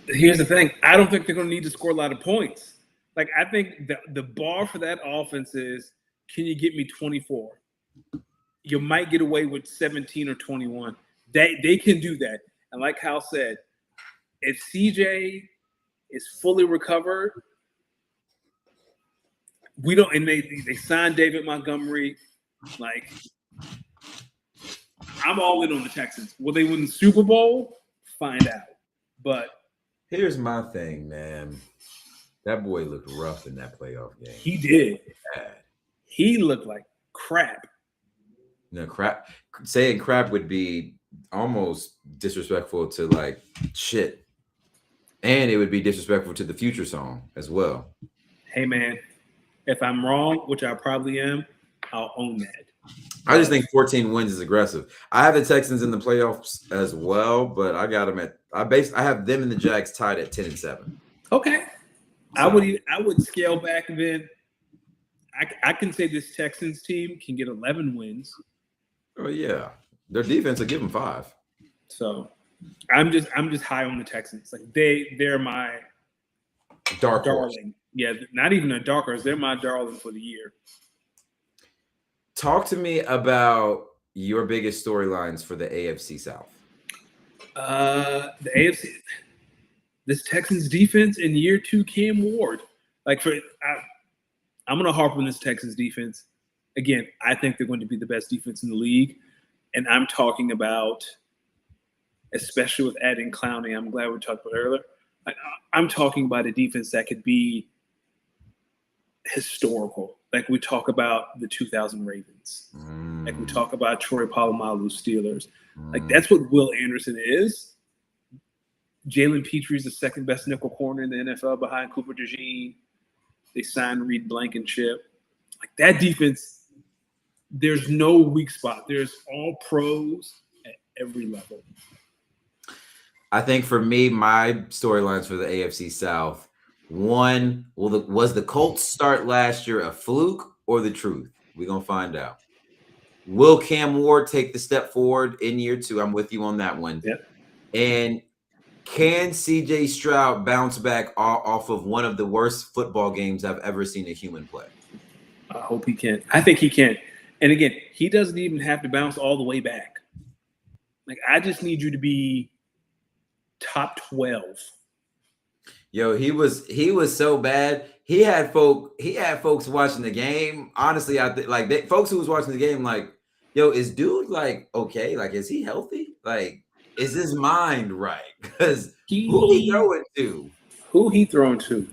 Here's the thing. I don't think they're going to need to score a lot of points. Like, I think the bar for that offense is, can you get me 24? You might get away with 17 or 21. They can do that. And like Kyle said, if CJ is fully recovered, we don't, and they signed David Montgomery. Like, I'm all in on the Texans. Will they win the Super Bowl? Find out. But here's my thing, man. That boy looked rough in that playoff game. He did. He looked like crap. No, crap. Saying crap would be almost disrespectful to like shit. And it would be disrespectful to the Future song as well. Hey, man, if I'm wrong, which I probably am, I'll own that. I just think 14 wins is aggressive. I have the Texans in the playoffs as well, but I got them I have them and the Jags tied at 10-7. Okay. So, I would scale back then. I can say this Texans team can get 11 wins. Oh yeah. Their defense will give them 5. So I'm just high on the Texans. Like they're my dark horse. Darling. Yeah, not even a dark horse. They're my darling for the year. Talk to me about your biggest storylines for the AFC South. The AFC, this Texans defense in year 2, Cam Ward. I'm going to harp on this Texans defense. Again, I think they're going to be the best defense in the league. And I'm talking about, especially with adding Clowney, I'm glad we talked about it earlier. I'm talking about a defense that could be historical. Like we talk about the 2000 Ravens. Like we talk about Troy Polamalu Steelers. Like that's what Will Anderson is. Jalen Petrie is the second best nickel corner in the NFL behind Cooper DeJean. They signed Reed Blankenship. Like that defense, there's no weak spot. There's all pros at every level. I think for me, my storylines for the AFC South, one, was the Colts start last year a fluke or the truth? We're going to find out. Will Cam Ward take the step forward in year 2? I'm with you on that one. Yep. And can CJ Stroud bounce back off of one of the worst football games I've ever seen a human play? I hope he can. I think he can. And again, he doesn't even have to bounce all the way back. Like, I just need you to be top 12. Yo, he was so bad. He had folks watching the game. Honestly, folks who was watching the game, like, yo, is dude like okay? Like, is he healthy? Like, is his mind right? Because who he throwing to? Who he throwing to?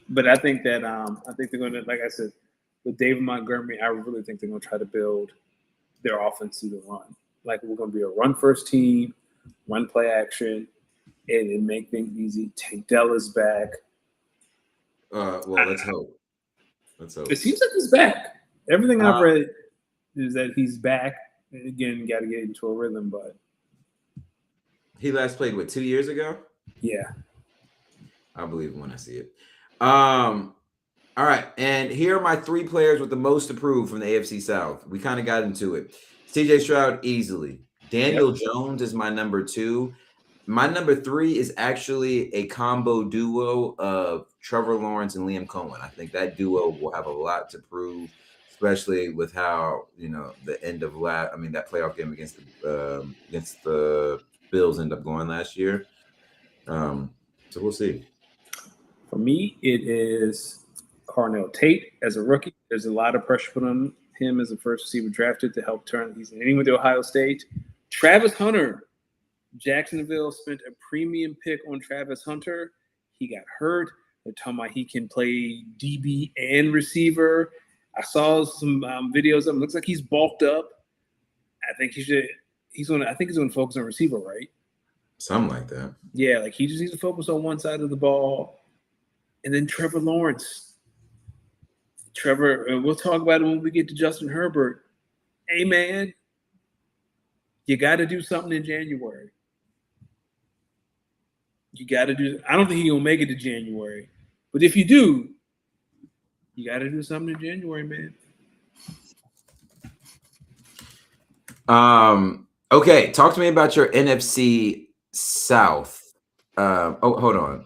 But I think that I think they're going to, like I said, with David Montgomery, I really think they're going to try to build their offense through the run. Like, we're going to be a run-first team, run play action, and make things easy. Tank Della's back. Well, let's hope. It seems like he's back. Everything I've read is that he's back. And again, got to get into a rhythm, but he last played 2 years ago. Yeah, I believe it when I see it. All right, and here are my 3 players with the most approved from the AFC South. We kind of got into it. CJ Stroud easily. Daniel Jones is my number 2. My number 3 is actually a combo duo of Trevor Lawrence and Liam Cohen. I think that duo will have a lot to prove, especially with how the end of that playoff game against the Bills ended up going last year. So we'll see. For me, it is Carnell Tate as a rookie. There's a lot of pressure put on him as a first receiver drafted to help turn. He's in with Ohio State. Travis Hunter. Jacksonville spent a premium pick on Travis Hunter. He got hurt. They're talking about he can play DB and receiver. I saw some videos of him. Looks like he's bulked up. I think he's going to focus on receiver, right? Something like that. Yeah, like he just needs to focus on one side of the ball. And then Trevor Lawrence. We'll talk about it when we get to Justin Herbert. Hey, man, you got to do something in January. You got to do – I don't think he's going to make it to January. But if you do, you got to do something in January, man. Okay, talk to me about your NFC South. Hold on.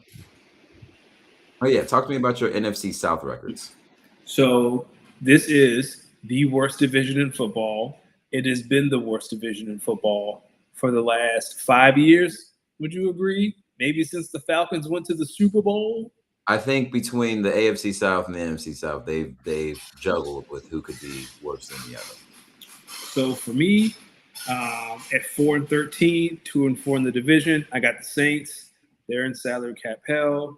Oh, yeah, talk to me about your NFC South records. So this is the worst division in football. It has been the worst division in football for the last 5 years. Would you agree? Maybe since the Falcons went to the Super Bowl? I think between the AFC South and the NFC South, they've juggled with who could be worse than the other. So for me, at 4-13, 2-4 in the division, I got the Saints. They're in salary cap hell.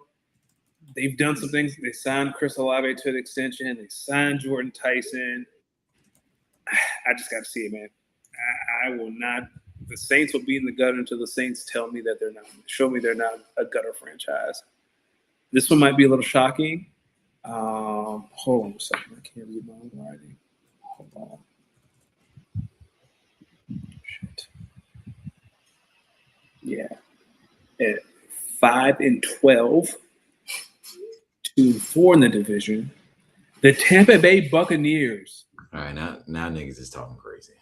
They've done some things. They signed Chris Olave to an extension. They signed Jordan Tyson. I just got to see it, man. I will not. The Saints will be in the gutter until the Saints tell me that they're not. Show me they're not a gutter franchise. This one might be a little shocking. Hold on a second. I can't read my own writing. Hold on. Shit. Yeah. At 5-12, 2-4 in the division, the Tampa Bay Buccaneers. All right, now niggas is talking crazy.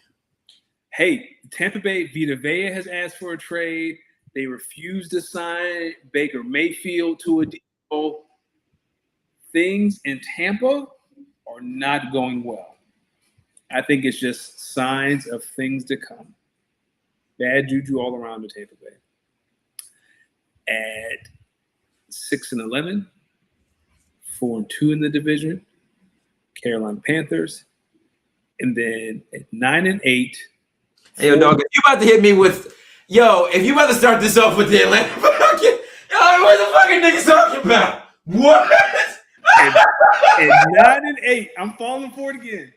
Hey, Tampa Bay, Vita Vea has asked for a trade. They refused to sign Baker Mayfield to a deal. Things in Tampa are not going well. I think it's just signs of things to come. Bad juju all around the Tampa Bay. At 6-11, 4-2 in the division, Carolina Panthers. And then at 9-8. Hey, yo, dog, if you about to hit me with, if you about to start this off with the Atlanta Falcons, what the fucking niggas talking about? What? At 9-8, I'm falling for it again.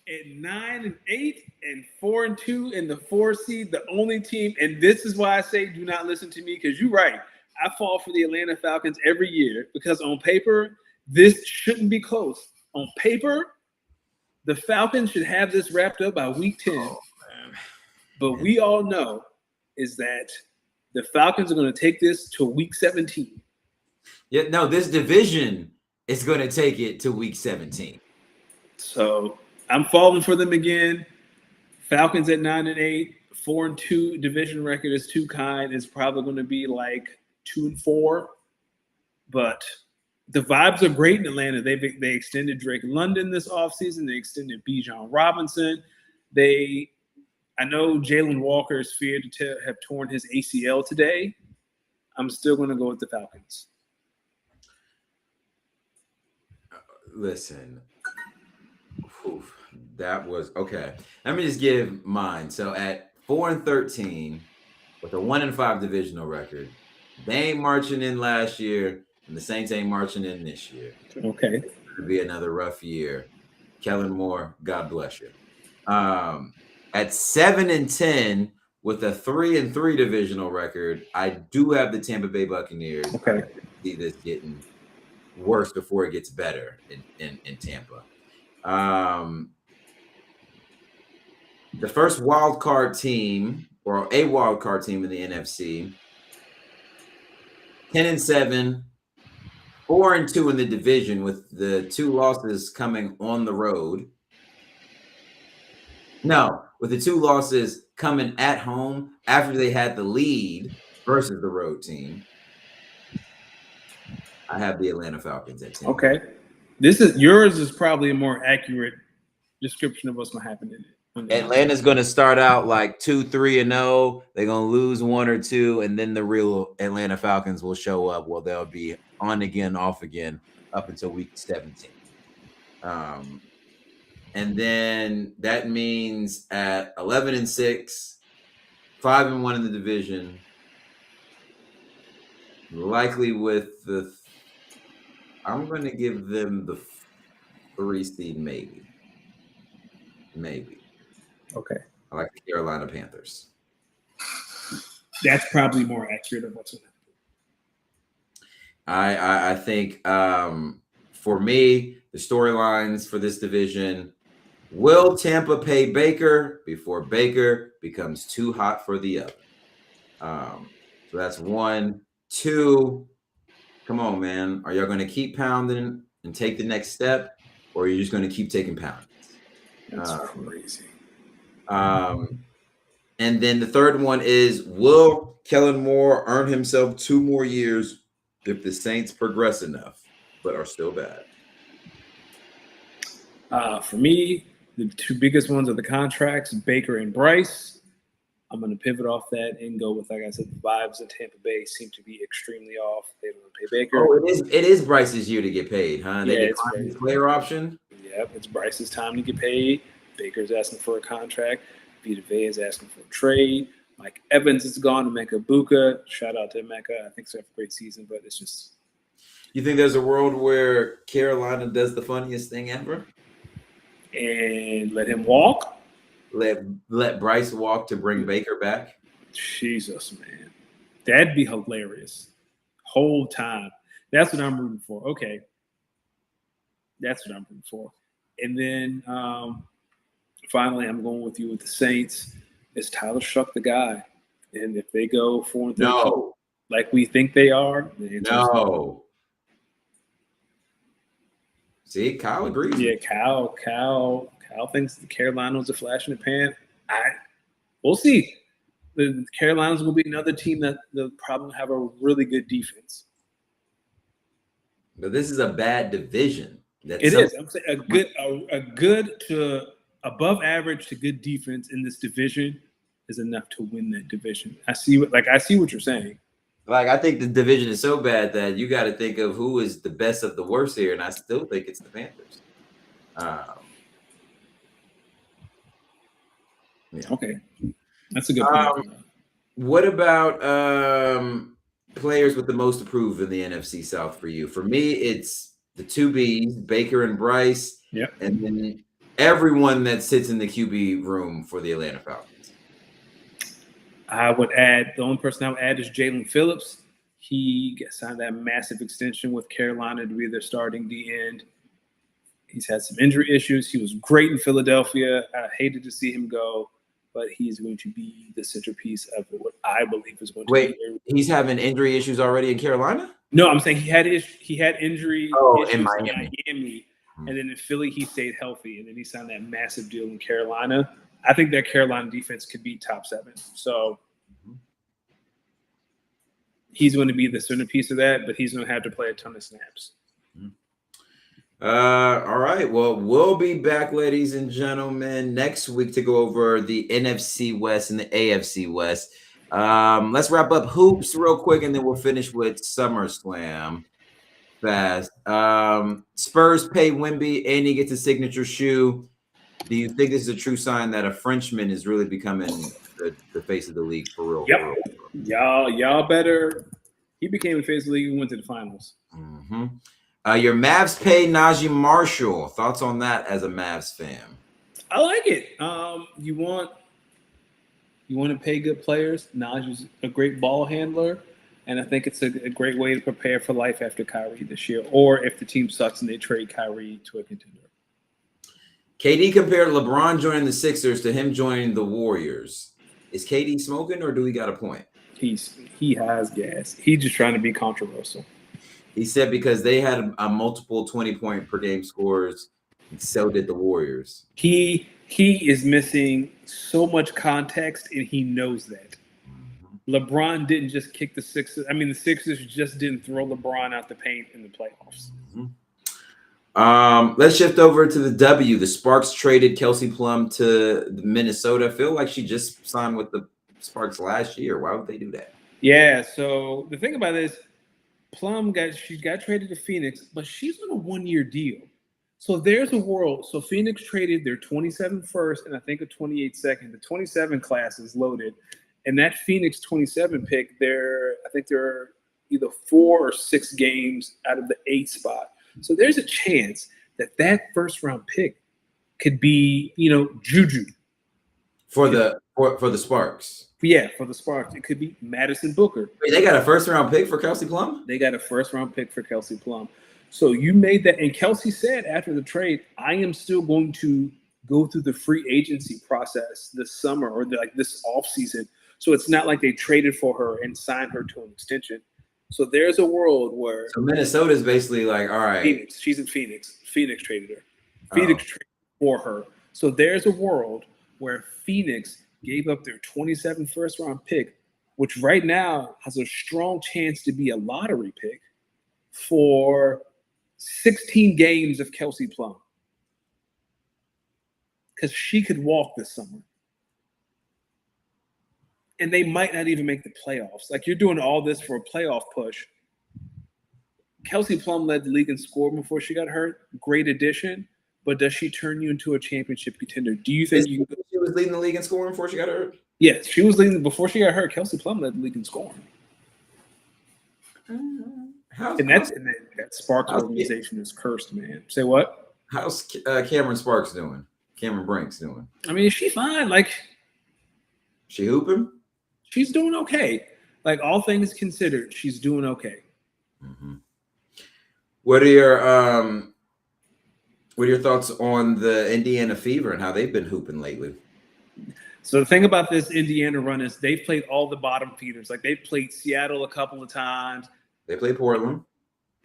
At 9-8 and 4-2 in the 4 seed, the only team, and this is why I say do not listen to me, because you're right. I fall for the Atlanta Falcons every year because on paper, this shouldn't be close. On paper, the Falcons should have this wrapped up by week 10. Oh, but we all know is that the Falcons are going to take this to week 17. Yeah, no, this division is going to take it to week 17. So I'm falling for them again. Falcons at 9-8, 4-2 division record is too kind. It's probably going to be like 2-4. But the vibes are great in Atlanta. They extended Drake London this offseason. They extended Bijan Robinson. I know Jalen Walker is feared to have torn his ACL today. I'm still going to go with the Falcons. Listen, that was okay. Let me just give mine. So at 4-13, with a 1-5 divisional record, they ain't marching in last year, and the Saints ain't marching in this year. Okay, it's gonna be another rough year. Kellen Moore, God bless you. At 7-10, with a 3-3 divisional record, I do have the Tampa Bay Buccaneers. Okay, I see this getting worse before it gets better in Tampa. The first wild card team, or a wild card team in the NFC, 10-7, 4-2 in the division, with the 2 losses coming on the road. No, with the 2 losses coming at home after they had the lead versus the road team, I have the Atlanta Falcons at 10. Okay. Yours is probably a more accurate description of what's going to happen in it. Atlanta's going to start out like 2-3-0. They're going to lose 1 or 2, and then the real Atlanta Falcons will show up. Well, they'll be on again, off again up until week 17. And then that means at 11-6, 5-1 in the division, likely with I'm going to give them the 3 seed, maybe. Okay. I like the Carolina Panthers. That's probably more accurate of what's going to happen. I think for me, the storylines for this division: will Tampa pay Baker before Baker becomes too hot for the oven? So that's 1. 2, come on, man. Are y'all going to keep pounding and take the next step, or are you just going to keep taking poundings? That's crazy. And then the third one is: will Kellen Moore earn himself 2 more years if the Saints progress enough, but are still bad? For me, the 2 biggest ones are the contracts, Baker and Bryce. I'm going to pivot off that and go with, like I said, the vibes in Tampa Bay seem to be extremely off. They don't want to pay Baker. Oh, it is Bryce's year to get paid, huh? They it's his player option. Yep, it's Bryce's time to get paid. Baker's asking for a contract. Vita Vea is asking for a trade. Mike Evans is gone to Mecca Buka. Shout out to Mecca. I think it's a great season, but it's just. You think there's a world where Carolina does the funniest thing ever? And let him walk? Let Bryce walk to bring Baker back? Jesus, man. That'd be hilarious. Whole time. That's what I'm rooting for. Okay. That's what I'm rooting for. And then finally, I'm going with you with the Saints. Is Tyler Shuck the guy? And if they go 4-3, No. like we think they are, no. See, Kyle agrees. Yeah, Kyle thinks Carolina was a flash in the pan. We'll see. The Carolinas will be another team that they'll probably have a really good defense. But this is a bad division. It is. I'm saying a good to above average to good defense in this division is enough to win that division. I see what you're saying. Like, I think the division is so bad that you got to think of who is the best of the worst here, and I still think it's the Panthers. Yeah. Okay, that's a good point. What about players with the most approved in the NFC South for you? For me, it's the 2 Bs, Baker and Bryce. Yep. And then everyone that sits in the QB room for the Atlanta Falcons. I would add, the only person I would add is Jalen Phillips. He signed that massive extension with Carolina to be their starting D-end. He's had some injury issues. He was great in Philadelphia. I hated to see him go, but he's going to be the centerpiece of what I believe is going to be. He's having injury issues already in Carolina? No, I'm saying he had injury issues in Miami. And then in Philly, he stayed healthy, and then he signed that massive deal in Carolina. I think that Carolina defense could be top 7. So he's going to be the centerpiece of that, but he's going to have to play a ton of snaps. All right. Well, we'll be back, ladies and gentlemen, next week to go over the NFC West and the AFC West. Let's wrap up hoops real quick, and then we'll finish with SummerSlam fast. Spurs pay Wemby, and he gets a signature shoe. Do you think this is a true sign that a Frenchman is really becoming the face of the league for real? Yep. For real? Y'all better. He became the face of the league and went to the finals. Mm-hmm. Your Mavs pay Najee Marshall. Thoughts on that as a Mavs fan? I like it. You want to pay good players. Najee's a great ball handler, and I think it's a great way to prepare for life after Kyrie this year, or if the team sucks and they trade Kyrie to a contender. KD compared LeBron joining the Sixers to him joining the Warriors. Is KD smoking, or do he got a point? He has gas. He's just trying to be controversial. He said because they had a multiple 20-point per game scores, so did the Warriors. He is missing so much context, and he knows that. Mm-hmm. LeBron didn't just kick the Sixers. I mean, the Sixers just didn't throw LeBron out the paint in the playoffs. Let's shift over to the W. The Sparks traded Kelsey Plum to Minnesota. I feel like she just signed with the Sparks last year. Why would they do that? Yeah. So the thing about it is, Plum got traded to Phoenix, but she's on a 1-year deal. So there's a world. So Phoenix traded their 27 first and I think a 28 second. The 27 class is loaded, and that Phoenix 27 pick, I think they're either 4 or 6 games out of the 8th spot. So there's a chance that first round pick could be, Juju For the Sparks. Yeah, for the Sparks. It could be Madison Booker. Wait, they got a first round pick for Kelsey Plum? They got a first round pick for Kelsey Plum. So you made that, and Kelsey said after the trade, I am still going to go through the free agency process this summer or this offseason. So it's not like they traded for her and signed her to an extension. So there's a world where Minnesota's basically like, all right. Phoenix. She's in Phoenix. Phoenix traded her. Phoenix traded for her. So there's a world where Phoenix gave up their 27 first round pick, which right now has a strong chance to be a lottery pick, for 16 games of Kelsey Plum. Because she could walk this summer. And they might not even make the playoffs. Like, you're doing all this for a playoff push. Kelsey Plum led the league in scoring before she got hurt. Great addition. But does she turn you into a championship contender? Do you think she was leading the league in scoring before she got hurt? Yes, she was leading before she got hurt. Kelsey Plum led the league in scoring. That Sparks organization is cursed, man. Say what? How's Cameron Sparks doing? Cameron Brinks doing? I mean, she's fine. Like, she hooping? She's doing okay. Like, all things considered, she's doing okay. Mm-hmm. What are your thoughts on the Indiana Fever and how they've been hooping lately? So the thing about this Indiana run is they've played all the bottom feeders. Like, they've played Seattle a couple of times. They played Portland.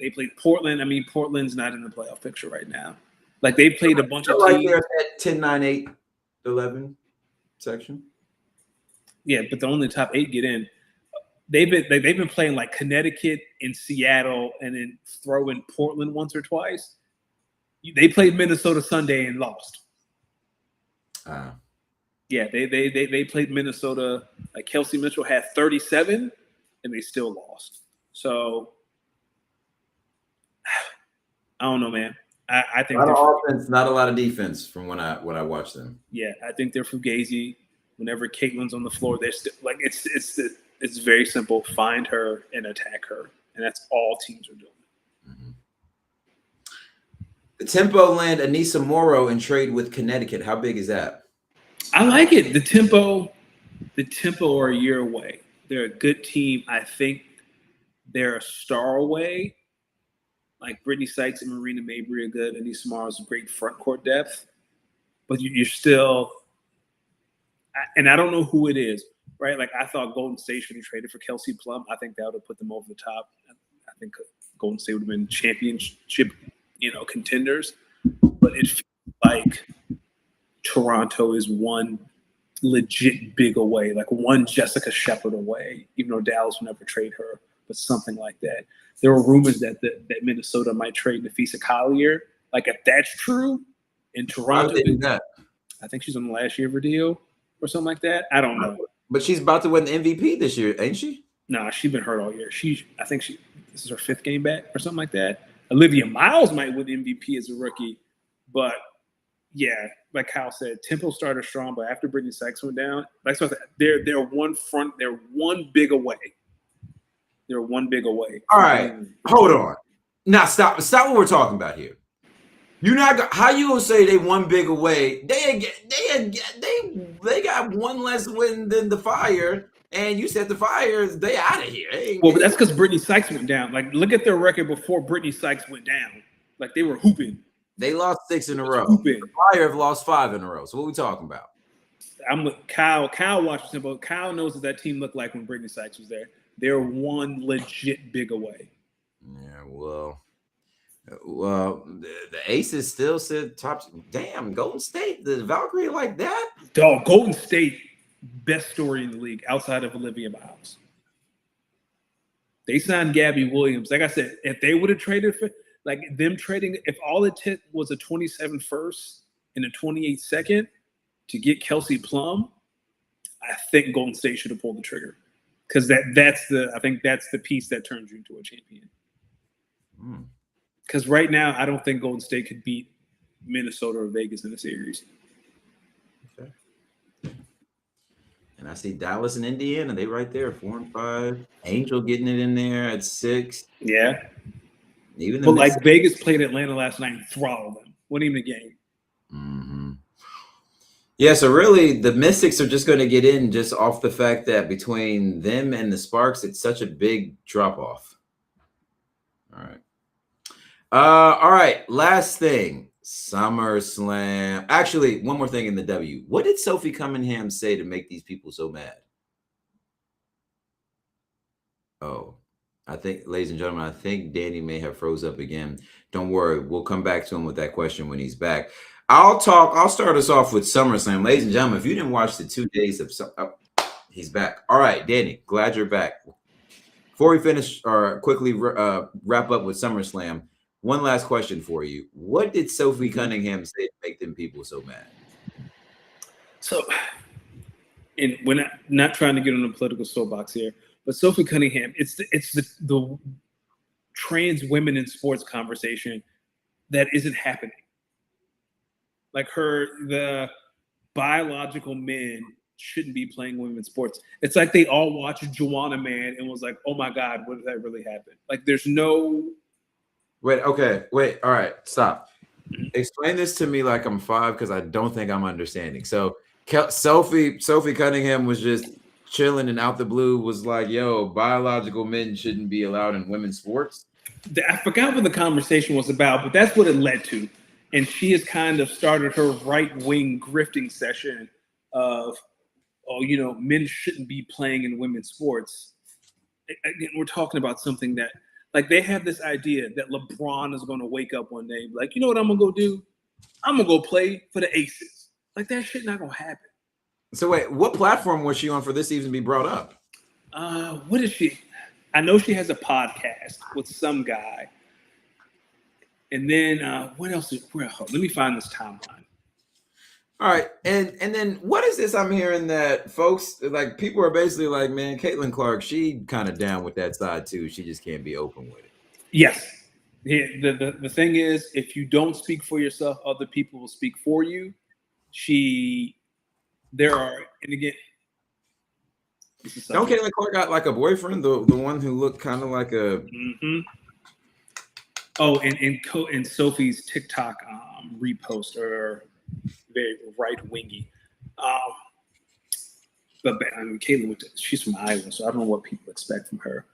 They played Portland. I mean, Portland's not in the playoff picture right now. Like, they played a bunch of like teams. they're at 10, 9, 8, 11 section. Yeah, but the only top 8 get in. They've been playing like Connecticut and Seattle, and then throw in Portland once or twice. They played Minnesota Sunday and lost. Yeah, they played Minnesota. Like, Kelsey Mitchell had 37, and they still lost. So I don't know, man. I think a lot of offense, not a lot of defense from when I watched them. Yeah, I think they're fugazi. Whenever Caitlin's on the floor, they're still like it's very simple. Find her and attack her, and that's all teams are doing. Mm-hmm. The Tempo land Anissa Morrow in trade with Connecticut. How big is that? I like it. The Tempo are a year away. They're a good team. I think they're a star away. Like, Brittany Sykes and Marina Mabry are good. Anissa Morrow's great front court depth, but you're still. And I don't know who it is, right? Like, I thought Golden State should have traded for Kelsey Plum. I think that would have put them over the top. I think Golden State would have been championship, contenders. But it feels like Toronto is one legit big away, like one Jessica Shepard away, even though Dallas will never trade her, but something like that. There were rumors that Minnesota might trade Nafisa Collier. Like, if that's true, in Toronto, I think she's on the last year of her deal or something like that. I don't know. But she's about to win the MVP this year, ain't she? No, she's been hurt all year. I think this is her 5th game back or something like that. Olivia Miles might win MVP as a rookie, but yeah, like Kyle said, Temple started strong, but after Brittany Sykes went down, they're one big away. They're one big away. All right, hold on. Now stop what we're talking about here. How you gonna say they one big away? They got one less win than the Fire, and you said the Fire they out of here. Well, but that's because Brittany Sykes went down. Like, look at their record before Brittany Sykes went down. Like, they were hooping. They lost 6 in a row. Hooping. The Fire have lost 5 in a row. So what are we talking about? I'm with Kyle. Kyle watches him, but Kyle knows what that team looked like when Brittany Sykes was there. They're one legit big away. Yeah, well, the Aces still sit top. Damn, Golden State, the Valkyrie like that? Dog, Golden State best story in the league outside of Olivia Miles. They signed Gabby Williams. Like I said, if they would have traded for like them trading, if all it took was a 27 first and a 28 second to get Kelsey Plum, I think Golden State should have pulled the trigger. Because I think that's the piece that turns you into a champion. Because right now, I don't think Golden State could beat Minnesota or Vegas in the series. Okay. And I see Dallas and Indiana. They right there, 4-5. Angel getting it in there at 6. Yeah. Even but like Vegas played Atlanta last night and throttled them. Wasn't even a game. Mm-hmm. Yeah, so really the Mystics are just going to get in just off the fact that between them and the Sparks, it's such a big drop off. All right. All right. Last thing. SummerSlam. Actually, one more thing in the W. What did Sophie Cunningham say to make these people so mad? Oh, I think, ladies and gentlemen, I think Danny may have froze up again. Don't worry. We'll come back to him with that question when he's back. I'll start us off with SummerSlam. Ladies and gentlemen, if you didn't watch the 2 days of he's back. All right, Danny, glad you're back. Before we finish or quickly wrap up with SummerSlam, one last question for you. What did Sophie Cunningham say to make them people so mad? So, and we're not trying to get on a political soapbox here, but Sophie Cunningham, it's the trans women in sports conversation that isn't happening. Like the biological men shouldn't be playing women's sports. It's like they all watched Joanna Man and was like, oh my God, what did that really happen? Like there's no... Wait, all right, stop. Explain this to me like I'm 5 because I don't think I'm understanding. So Sophie Cunningham was just chilling and out the blue was like, yo, biological men shouldn't be allowed in women's sports. I forgot what the conversation was about, but that's what it led to. And she has kind of started her right-wing grifting session of, men shouldn't be playing in women's sports. Again, we're talking about something that, like, they have this idea that LeBron is going to wake up one day and be like, you know what I'm going to go do? I'm going to go play for the Aces. Like, that shit not going to happen. So wait, what platform was she on for this even be brought up? What is she? I know she has a podcast with some guy. And then what else? Let me find this timeline. All right, and then what is this? I'm hearing that folks, like people are basically like, man, Caitlin Clark, she kind of down with that side too. She just can't be open with it. Yes. Yeah, the thing is, if you don't speak for yourself, other people will speak for you. And again, don't Caitlin Clark got like a boyfriend, the one who looked kind of like a. Mm-hmm. Oh, and Sophie's TikTok repost are very right-wingy. But I mean, Caitlin, she's from Iowa, so I don't know what people expect from her.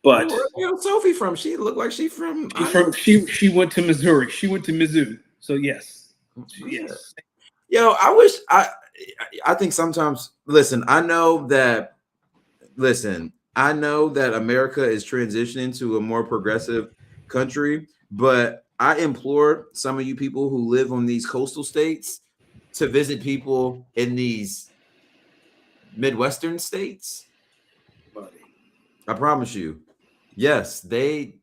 But where's Sophie from? She looked like she's from. She went to Missouri. She went to Mizzou. So yes. Yo, I think sometimes. Listen, I know that America is transitioning to a more progressive country, but I implore some of you people who live on these coastal states to visit people in these Midwestern states. Buddy. I promise you. Yes, they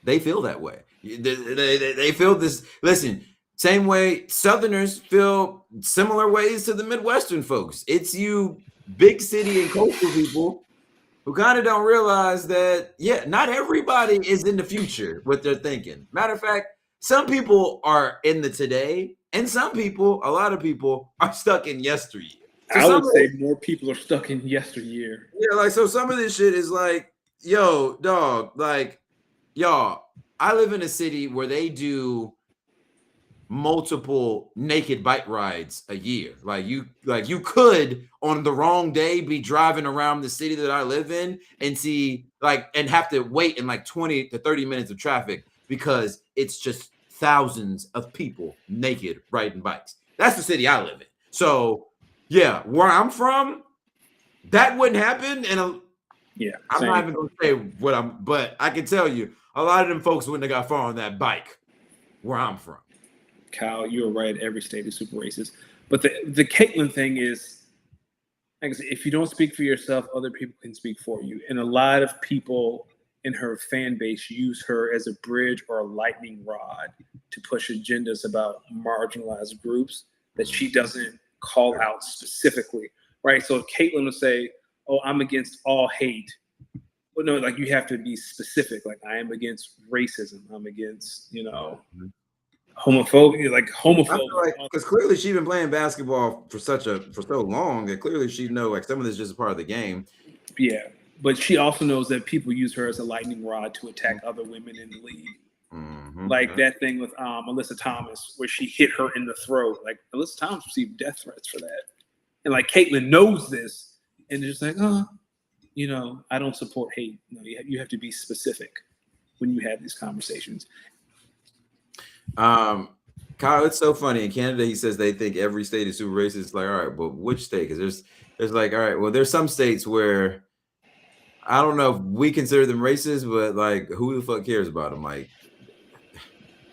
feel that way. They feel this. Listen, same way Southerners feel similar ways to the Midwestern folks. It's you big city and coastal people who kind of don't realize that, not everybody is in the future, what they're thinking. Matter of fact, some people are in the today, and a lot of people are stuck in yesteryear. So I would say more people are stuck in yesteryear. Yeah, like, so some of this shit is like, yo, dog, like, y'all, I live in a city where they do multiple naked bike rides a year. Like you could on the wrong day be driving around the city that I live in and see and have to wait in like 20 to 30 minutes of traffic because it's just thousands of people naked riding bikes. That's the city I live in. So yeah, where I'm from, that wouldn't happen. And I'm not even gonna say but I can tell you a lot of them folks wouldn't have got far on that bike where I'm from. Kyle, you're right. Every state is super racist. But the Caitlyn thing is, like I said, if you don't speak for yourself, other people can speak for you. And a lot of people in her fan base use her as a bridge or a lightning rod to push agendas about marginalized groups that she doesn't call out specifically, right? So Caitlyn will say, "Oh, I'm against all hate." Well, no, like you have to be specific. Like I am against racism. I'm against, homophobia. Like homophobia. Because clearly she's been playing basketball for so long that clearly she know like some of this is just a part of the game. Yeah, but she also knows that people use her as a lightning rod to attack other women in the league. Mm-hmm. Like that thing with Alyssa Thomas, where she hit her in the throat. Like Alyssa Thomas received death threats for that, and like Caitlyn knows this, and they're just like, I don't support hate. No, you have to be specific when you have these conversations. Kyle, it's so funny. In Canada, he says they think every state is super racist. It's like, all right, but which state? Because there's like, all right, well, there's some states where I don't know if we consider them racist, but like, who the fuck cares about them? Like,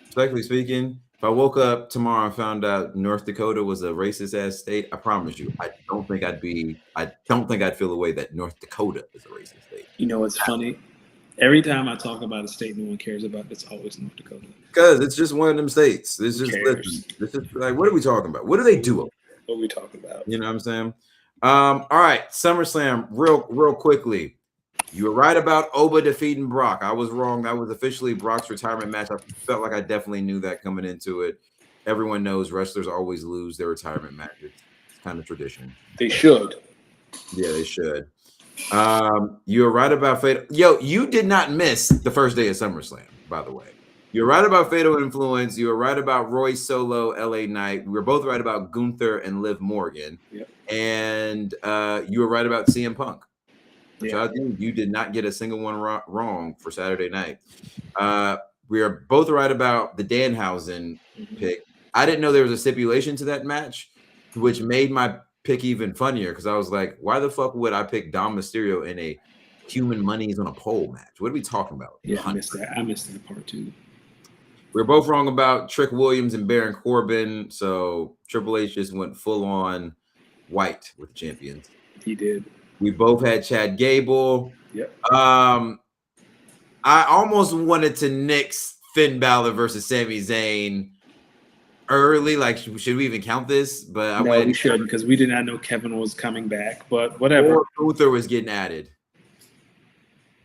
respectfully speaking, if I woke up tomorrow and found out North Dakota was a racist ass state, I promise you, I don't think I'd feel the way that North Dakota is a racist state. You know, it's funny. Every time I talk about a state no one cares about, it's always North Dakota. Because it's just one of them states. It's just like, what are we talking about? What do they do? What are we talking about? You know what I'm saying? All right, SummerSlam, real quickly. You were right about Oba defeating Brock. I was wrong. That was officially Brock's retirement match. I felt like I definitely knew that coming into it. Everyone knows wrestlers always lose their retirement matches. It's kind of tradition. They should. Yeah, they should. You were right about Fatal. Yo, you did not miss the first day of SummerSlam, by the way. You're right about Fatal Influence. You were right about Roy Solo, LA Knight. We were both right about Gunther and Liv Morgan. Yep. And you were right about CM Punk. Which Yeah. I think you did not get a single one wrong for Saturday night. We are both right about the Danhausen pick. I didn't know there was a stipulation to that match, which made my pick even funnier because I was like, why the fuck would I pick Dom Mysterio in a human money's on a pole match? What are we talking about? Yeah, I missed that part too. We're both wrong about Trick Williams and Baron Corbin. So Triple H just went full on white with the champions. He did. We both had Chad Gable. Yep. I almost wanted to nix Finn Balor versus Sami Zayn early. Like, should we even count this? But we shouldn't because we did not know Kevin was coming back. But whatever. Or Luther was getting added.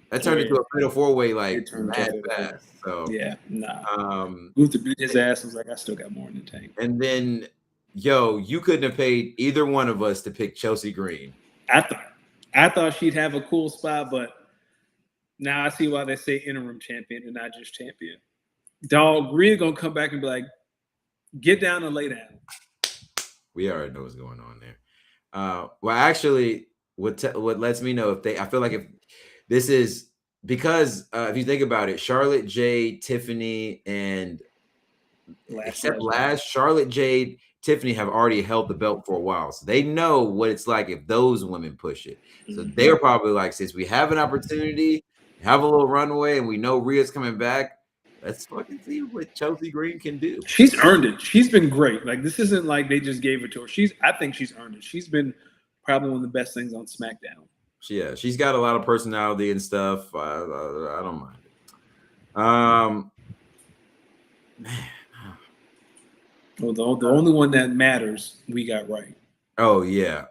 That turned into a fatal four-way like mad fast. So yeah, nah. Luther beat his ass. Was like, I still got more in the tank. And then, you couldn't have paid either one of us to pick Chelsea Green. I thought she'd have a cool spot, but now I see why they say interim champion and not just champion. Dog really gonna come back and be like, get down and lay down. We already know what's going on there. Well, actually, what lets me know I feel like if this is because if you think about it, Charlotte, Jade, Tiffany, and Charlotte, Jade, Tiffany have already held the belt for a while, so they know what it's like if those women push it. So they're probably like, since we have an opportunity, have a little runway, and we know Rhea's coming back, let's fucking see what Chelsea Green can do. She's earned it. She's been great. Like, this isn't like they just gave it to her. I think she's earned it. She's been probably one of the best things on SmackDown. Yeah, she's got a lot of personality and stuff. I don't mind it. Man. Well, the only one that matters, we got right. Oh yeah.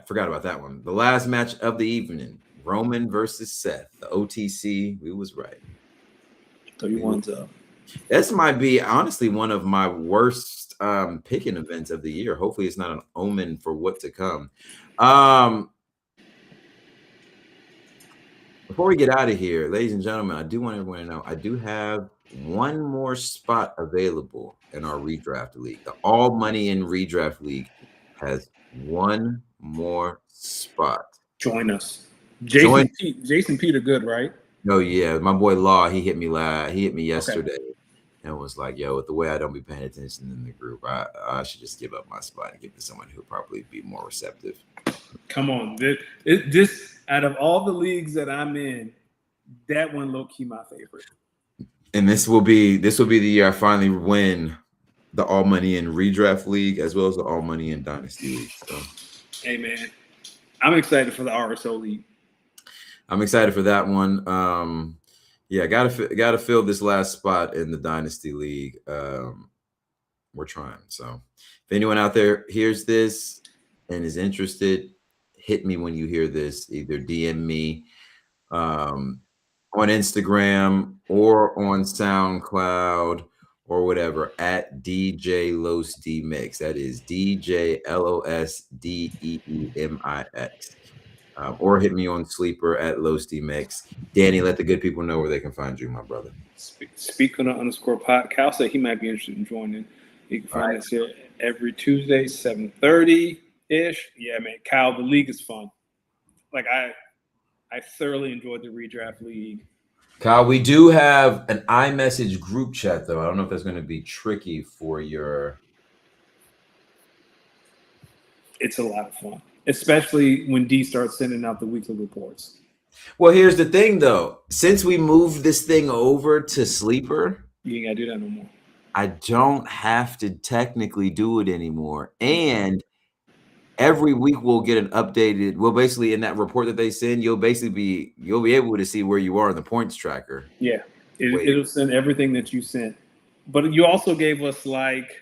Forgot about that one. The last match of the evening, Roman versus Seth, the OTC. We was right. 31's up. This might be honestly one of my worst picking events of the year. Hopefully, it's not an omen for what to come. Before we get out of here, ladies and gentlemen, I do want everyone to know I do have one more spot available in our redraft league. The All Money in Redraft League has one more spot. Join us. Jason Peter good, right? Oh yeah, my boy Law, he hit me yesterday and was like, yo, with the way I don't be paying attention in the group, I should just give up my spot and give it to someone who would probably be more receptive. Come on. This out of all the leagues that I'm in, that one low-key my favorite. And this will be the year I finally win the All Money in Redraft League as well as the All Money in Dynasty League. So, hey man, I'm excited for the RSO League. I'm excited for that one. Yeah, gotta fill this last spot in the Dynasty League. We're trying. So if anyone out there hears this and is interested, hit me when you hear this. Either DM me on Instagram or on SoundCloud or whatever at DJ Los D Mix. That is DJ LOSDEEMIX. Or hit me on Sleeper at Los D Mix. Danny, let the good people know where they can find you, my brother. Speak on the underscore pod. Cal said he might be interested in joining. You can find us here every Tuesday, 7:30-ish. Yeah, man. Cal, the league is fun. Like I thoroughly enjoyed the redraft league. Kyle, we do have an iMessage group chat, though. I don't know if that's going to be tricky for your. It's a lot of fun, especially when D starts sending out the weekly reports. Well, here's the thing, though. Since we moved this thing over to Sleeper, You ain't got to do that no more. I don't have to technically do it anymore. And every week we'll get an updated. Well, basically in that report that they send, you'll be able to see where you are in the points tracker. Yeah, it'll send everything that you sent. But you also gave us like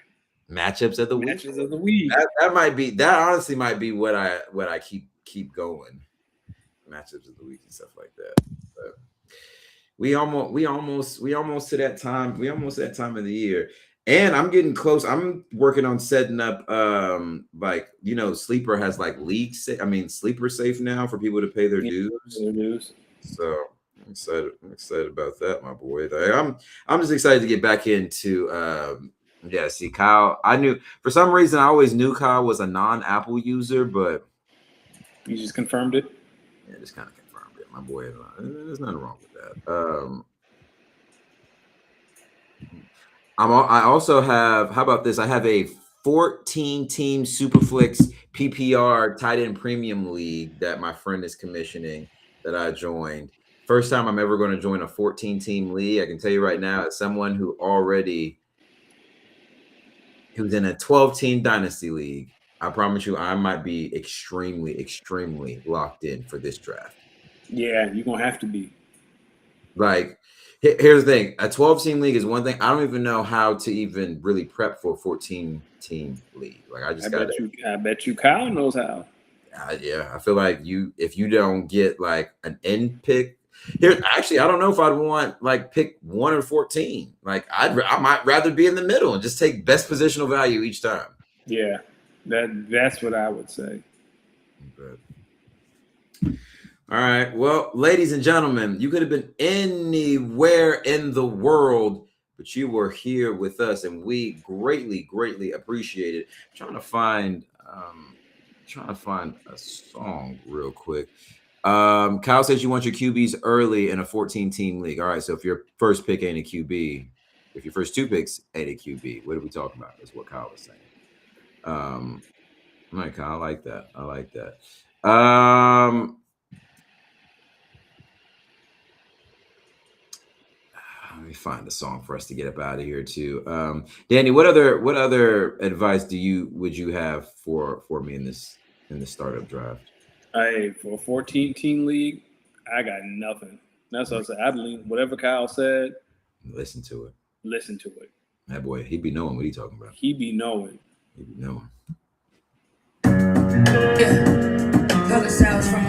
Matchups of the week. matches of the week. That honestly might be what I keep going. Matchups of the week and stuff like that. But we almost to that time. We almost at that time of the year. And I'm getting close. I'm working on setting up Sleeper has like Sleeper Safe now for people to pay their dues. So I'm excited about that, my boy. Like, I'm just excited to get back into see Kyle. I knew for some reason I always knew Kyle was a non-Apple user, but You just confirmed it. yeah, just kind of confirmed it, my boy. There's nothing wrong with that. I also have. How about this? I have a 14-team Superflex PPR tight end premium league that my friend is commissioning that I joined. First time I'm ever going to join a 14-team league. I can tell you right now, as someone who's in a 12-team dynasty league, I promise you, I might be extremely, extremely locked in for this draft. Yeah, you're gonna have to be. Like, here's the thing: a 12-team league is one thing. I don't even know how to even really prep for a 14-team league. Like, I bet you Kyle knows how. Yeah, I feel like if you don't get like an end pick here, actually, I don't know if I'd want like pick 1 or 14. Like, I might rather be in the middle and just take best positional value each time. Yeah, that's what I would say. But, all right. Well, ladies and gentlemen, you could have been anywhere in the world, but you were here with us, and we greatly, greatly appreciate it. I'm trying to find a song real quick. Kyle says you want your QBs early in a 14-team league. All right. So if your first pick ain't a QB, if your first 2 picks ain't a QB, what are we talking about? Is what Kyle was saying. All right, Kyle, I like that. Let me find a song for us to get up out of here too. Danny, what other advice would you have for me in this startup draft? Hey, for a 14-team league, I got nothing. That's what I said. I'd lean whatever Kyle said. Listen to it. That boy, he be knowing what he talking about. He be knowing.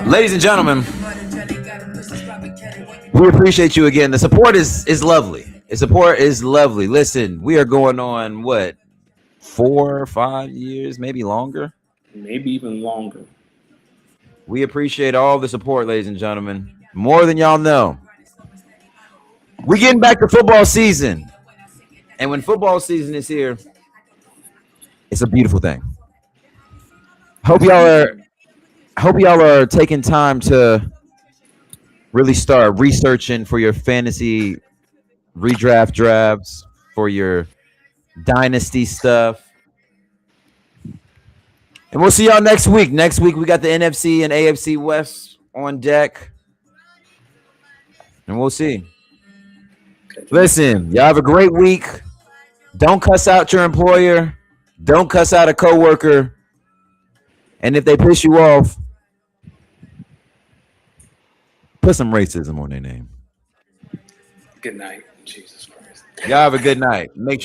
Ladies and gentlemen, we appreciate you again. The support is lovely. The support is lovely. Listen, we are going on 4 or 5 years, maybe longer. Maybe even longer. We appreciate all the support, ladies and gentlemen. More than y'all know. We're getting back to football season. And when football season is here, it's a beautiful thing. Hope y'all are taking time to really start researching for your fantasy redraft drafts, for your dynasty stuff. And we'll see y'all next week. Next week, we got the NFC and AFC West on deck. And we'll see. Listen, y'all have a great week. Don't cuss out your employer. Don't cuss out a coworker. And if they piss you off, Put some racism on their name. Good night. Jesus Christ. Y'all have a good night. Make